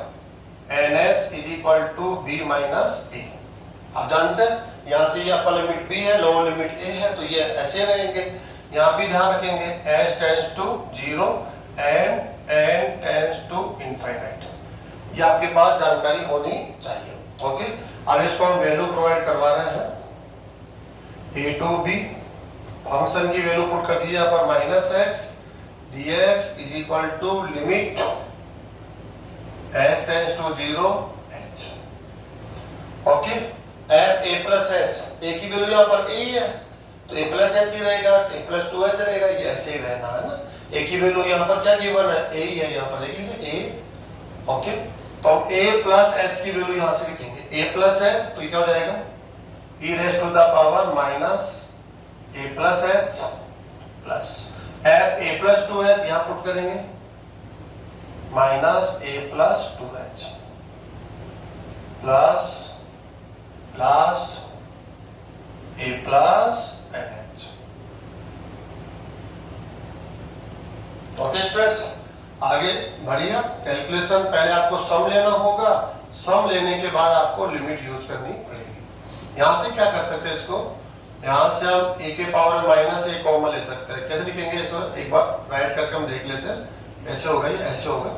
nh is equal to b minus a। आप जानते हैं यहाँ से ये अपर लिमिट b है, लोअर लिमिट a है, तो ये ऐसे रहेंगे। यहाँ भी ध्यान रखेंगे h tends to 0 and n tends to infinite, ये आपके पास जानकारी होनी चाहिए। ओके, अब इसको हम वैल्यू प्रोवाइड करवा रहे हैं, a to b, फंक्शन की वैल्यू पुट कर दीजिए यहाँ पर, minus x dx is equal to limit h tends to 0 h। Okay, f a plus h, a की वैल्यू यहाँ पर a ही है तो a प्लस h ही रहेगा, a प्लस 2h रहेगा, ये ऐसे ही रहना है ना। a की वैल्यू यहाँ पर क्या गिवन है, a ही है, यहाँ पर देख लीजिए a। ओके, तो हम a प्लस h की वैल्यू यहाँ से लिखेंगे, a प्लस h, तो ये क्या हो जाएगा, e raise to the power minus a plus h plus f a plus 2h यहाँ पुट करेंगे, minus a plus 2h plus plus a plus nh। Okay students, आगे बढ़िए। कैलकुलेशन पहले आपको सम लेना होगा, सम लेने के बाद आपको लिमिट यूज करनी पड़ेगी। यहां से क्या कर सकते हैं, इसको यहां से हम a के पावर माइनस a कॉमन ले सकते हैं। कैसे लिखेंगे इसको, एक बार राइट करके हम देख लेते हैं कैसे होगा, ये ऐसे होगा,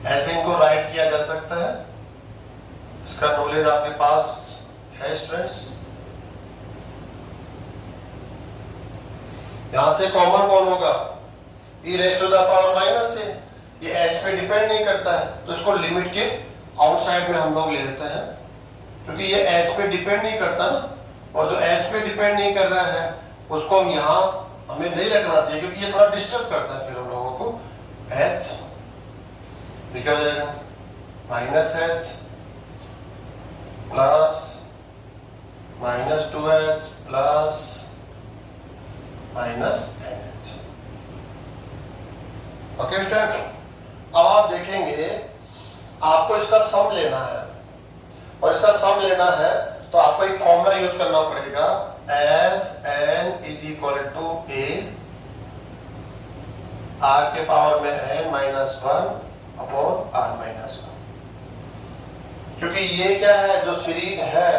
ऐसे इनको राइट किया जा सकता है। इसका नॉलेज आपके पास है स्टूडेंट्स। यहां से कॉमन कौन होगा, e raise to the power minus से, ये h पे डिपेंड नहीं करता है, तो इसको लिमिट के आउटसाइड में हम लोग ले लेते हैं, क्योंकि ये h पे डिपेंड नहीं करता ना, और जो h पे डिपेंड नहीं कर रहा है उसको हम यहाँ हमें नहीं रखना चाहिए, क्योंकि ये थोड़ा डिस्टर्ब करता है फिर हम लोगों को। h क्या हो जाएगा, minus h plus minus 2h plus minus nh। Okay student, अब आप देखेंगे आपको इसका सम लेना है, और इसका सम लेना है तो आपको एक फॉर्मूला यूज करना पड़ेगा, Sn is equal to a r के पावर में n minus 1 upon r minus 1। क्योंकि ये क्या है, जो सीरीज है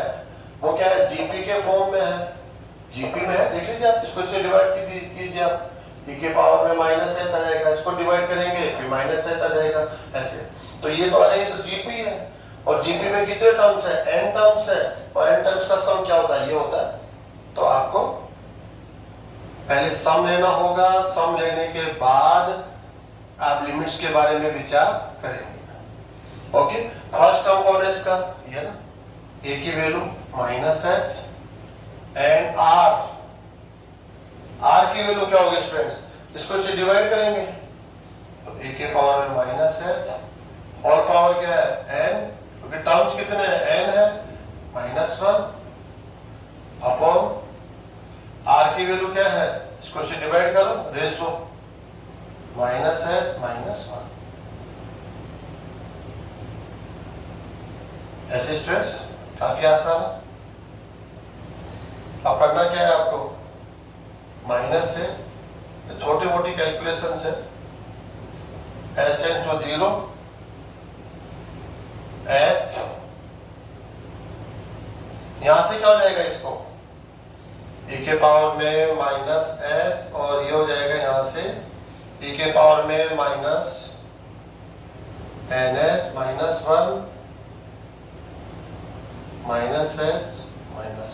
वो क्या है, जीपी के फॉर्म में है, जीपी में है, देख लीजिए आप, इसको इससे डिवाइड कीजिए आप, e के पावर में माइनस h आ जाएगा, इसको डिवाइड करेंगे फिर माइनस h आ जाएगा, ऐसे। तो ये तो आ रही है, तो जीपी है, और जीपी में कितने टर्म्स है, n टर्म्स है, और n टर्म्स का सम क्या होता है, ये होता है। तो आपको पहले सम लेना होगा, सम लेने के बाद आप लिमिट्स के बारे में विचार करेंगे। ओके, फर्स्ट टर्म कौन है इसका, ये ना, ए की value minus H and R, R की वैल्यू क्या होगी स्टूडेंट्स, इसको इससे डिवाइड करेंगे तो ए के पावर में माइनस एच और पावर क्या है एन, क्योंकि टर्म्स कितने हैं एन है, -1 अपॉन आर की वैल्यू क्या है, इसको इससे डिवाइड करो रेशो माइनस एच -1। ऐसे स्टूडेंट्स काफी आसान है। अब करना क्या है आपको, माइनस से छोटी मोटी कैलकुलेशन से एच टेंस टू 0 एच, यहां से क्या हो जाएगा, इसको e के पावर में माइनस एच और ये हो जाएगा यहां से e के पावर में minus N H -1 minus H -1।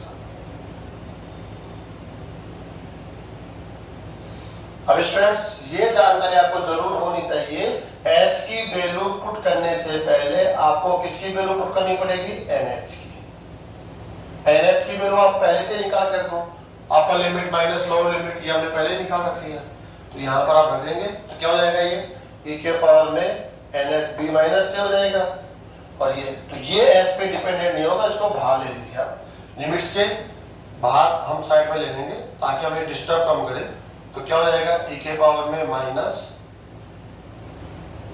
अब स्टूडेंट्स ये जानकारी आपको जरूर होनी चाहिए, h की वैल्यू पुट करने से पहले आपको किसकी वैल्यू पुट करनी पड़ेगी, NH की। NH की वैल्यू आप पहले से निकाल कर दो, आपका लिमिट माइनस लोअर लिमिट ये हमने पहले निकाल रखी है, तो यहाँ पर आप रख देंगे तो क्या हो जाएगा, ये e के पावर में NH b माइनस से हो जाएगा और ये, तो ये s पे डिपेंडेंट नहीं होगा, इसको बाहर ले लीजिए आप, लिमिट्स के बाहर हम साइड में ले लेंगे ताकि हमें डिस्टर्ब कम करे। तो क्या हो जाएगा, e के पावर में माइनस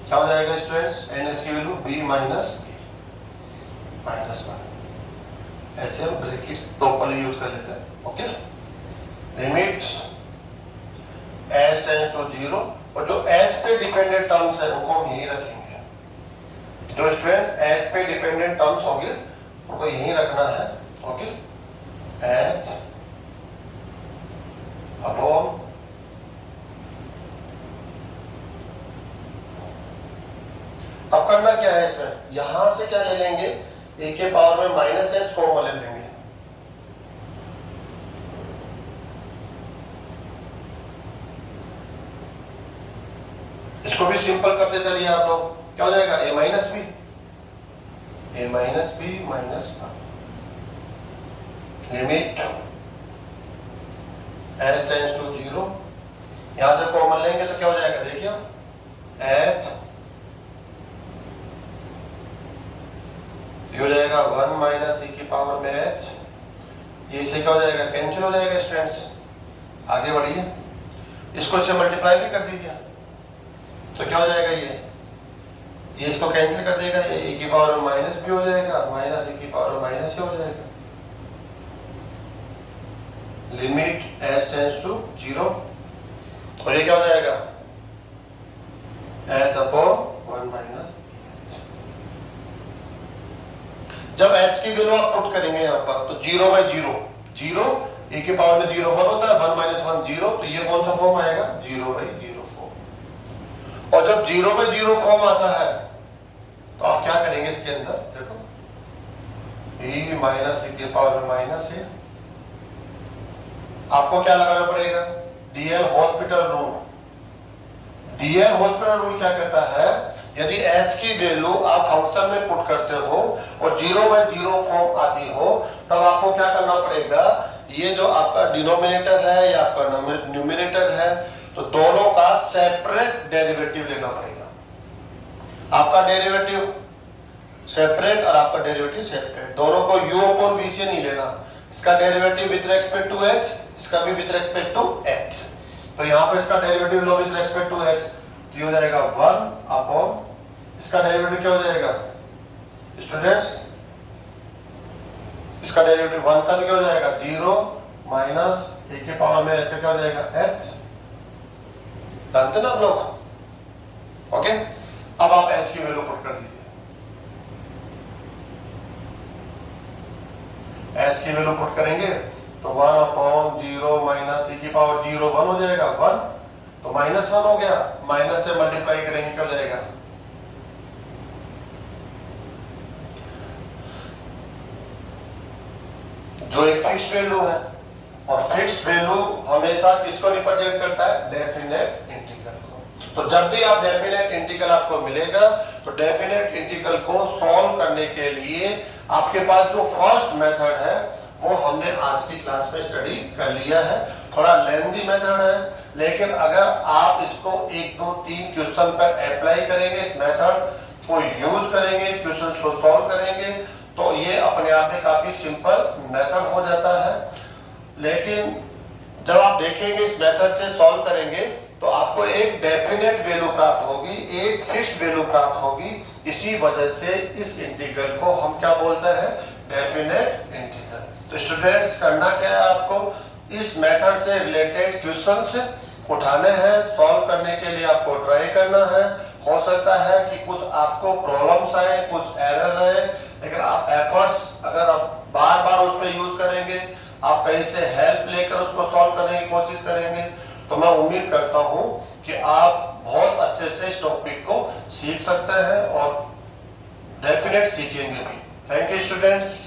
क्या हो जाएगा स्टूडेंट्स, NH की वैल्यू b माइनस -1, ऐसे हम ब्रैकेट्स प्रॉपर्ली यूज कर लेते हैं। Okay, limit s tends to 0 और जो s पे डिपेंडेंट टर्म्स है उनको हम यही रखेंगे, जो स्टूडेंट्स s पे डिपेंडेंट टर्म्स होंगे उनको यही रखना है। ओके, h अपॉन अब करना क्या है इसमें, यहां से क्या ले लेंगे, ए के पावर में माइनस एच कॉमन ले लेंगे, इसको भी सिंपल करते चलिए आप लोग, क्या हो जाएगा a minus B minus 1 limit h tends to 0, यहां से कॉमन लेंगे तो क्या हो जाएगा, देखिए h ये हो जाएगा 1 माइनस e की पावर में h, ये इसे क्या हो जाएगा, कैंसिल हो जाएगा स्टूडेंट्स। आगे बढ़िए, इसको इससे मल्टीप्लाई भी कर दीजिए तो क्या हो जाएगा, ये इसको कैंसिल कर देगा, ये e की पावर में माइनस भी हो जाएगा, माइनस e की पावर में माइनस ही हो जाएगा। लिमिट h टेंड्स टू 0 और ये क्या हो जाएगा, h अपॉन 1 माइनस। जब h की वैल्यू आप पुट करेंगे यहाँ पर तो 0/0 0, e की पावर में 0 1 होता है, 1 माइनस 1 0, तो ये कौन सा फॉर्म आएगा, 0/0 फॉर्म। और जब 0/0 फॉर्म आता है तो आप क्या करेंगे, इसके अंदर देखो e माइनस e की पावर में माइनस है, आपको क्या लगाना पड़ेगा, DL hospital rule. DL hospital rule क्या कहता है, यदि h की वैल्यू आप फंक्शन में पुट करते हो और 0/0 फॉर्म आती हो तब आपको क्या करना पड़ेगा, ये जो आपका डिनोमिनेटर है या आपका न्यूमरेटर है तो दोनों का सेपरेट डेरिवेटिव लेना पड़ेगा। आपका डेरिवेटिव सेपरेट और आपका डेरिवेटिव सेपरेट, दोनों को u अपॉन v से नहीं लेना, इसका derivative with respect to h, इसका भी विद रेस्पेक्ट टू h, तो यहाँ पर इसका डेरिवेटिव लो विद रेस्पेक्ट टू h, तो ये हो जाएगा 1 अपॉन, इसका डेरिवेटिव क्या हो जाएगा स्टूडेंट्स, इसका डेरिवेटिव 1 का क्या हो जाएगा 0 माइनस e के पावर में h क्या हो जाएगा h, जानते ना आप लोग। ओके, अब आप h की वैल्यू पुट कर दीजिए, h की वैल्यू पुट करेंगे तो 1 अपॉन 0 माइनस e की पावर 0 1 हो जाएगा 1, तो -1 हो गया, माइनस से मल्टीप्लाई करेंगे क्या हो जाएगा, जो एक फिक्स्ड वैल्यू है और फिक्स्ड वैल्यू हमेशा किसको रिप्रेजेंट करता है, डेफिनेट इंटीग्रल को। तो जब भी आप डेफिनेट इंटीग्रल आपको मिलेगा तो डेफिनेट इंटीग्रल को सॉल्व करने के लिए आपके पास जो फर्स्ट मेथड है वो हमने आज की क्लास में स्टडी कर लिया है। थोड़ा लेंथी मेथड है, लेकिन अगर आप इसको 1 2 3 क्वेश्चन पर अप्लाई करेंगे, इस मेथड को यूज करेंगे, क्वेश्चंस को सॉल्व करेंगे, तो ये अपने आप में काफी सिंपल मेथड हो जाता है। लेकिन जब आप देखेंगे इस मेथड से सॉल्व करेंगे तो आपको एक डेफिनेट वैल्यू प्राप्त होगी, एक फिक्स्ड वैल्यू प्राप्त होगी। इसी वजह से इस इंटीग्रल को हम क्या बोलते हैं, डेफिनेट इंटीग्रल। तो स्टूडेंट्स करना क्या है, आपको इस मेथड से रिलेटेड क्वेश्चंस उठाने हैं, सॉल्व करने के लिए आपको ट्राई करना है। हो सकता है कि कुछ आपको प्रॉब्लम्स आए, कुछ एरर आए, लेकिन आप एफर्ट्स अगर आप बार बार उस पर यूज करेंगे, आप कहीं से हेल्प लेकर उसको सॉल्व करने की कोशिश करेंगे, तो मैं उम्मीद करता हूं कि आप बहुत अच्छे से इस टॉपिक को सीख सकते हैं और डेफिनेट सीखेंगे भी। Thank you students.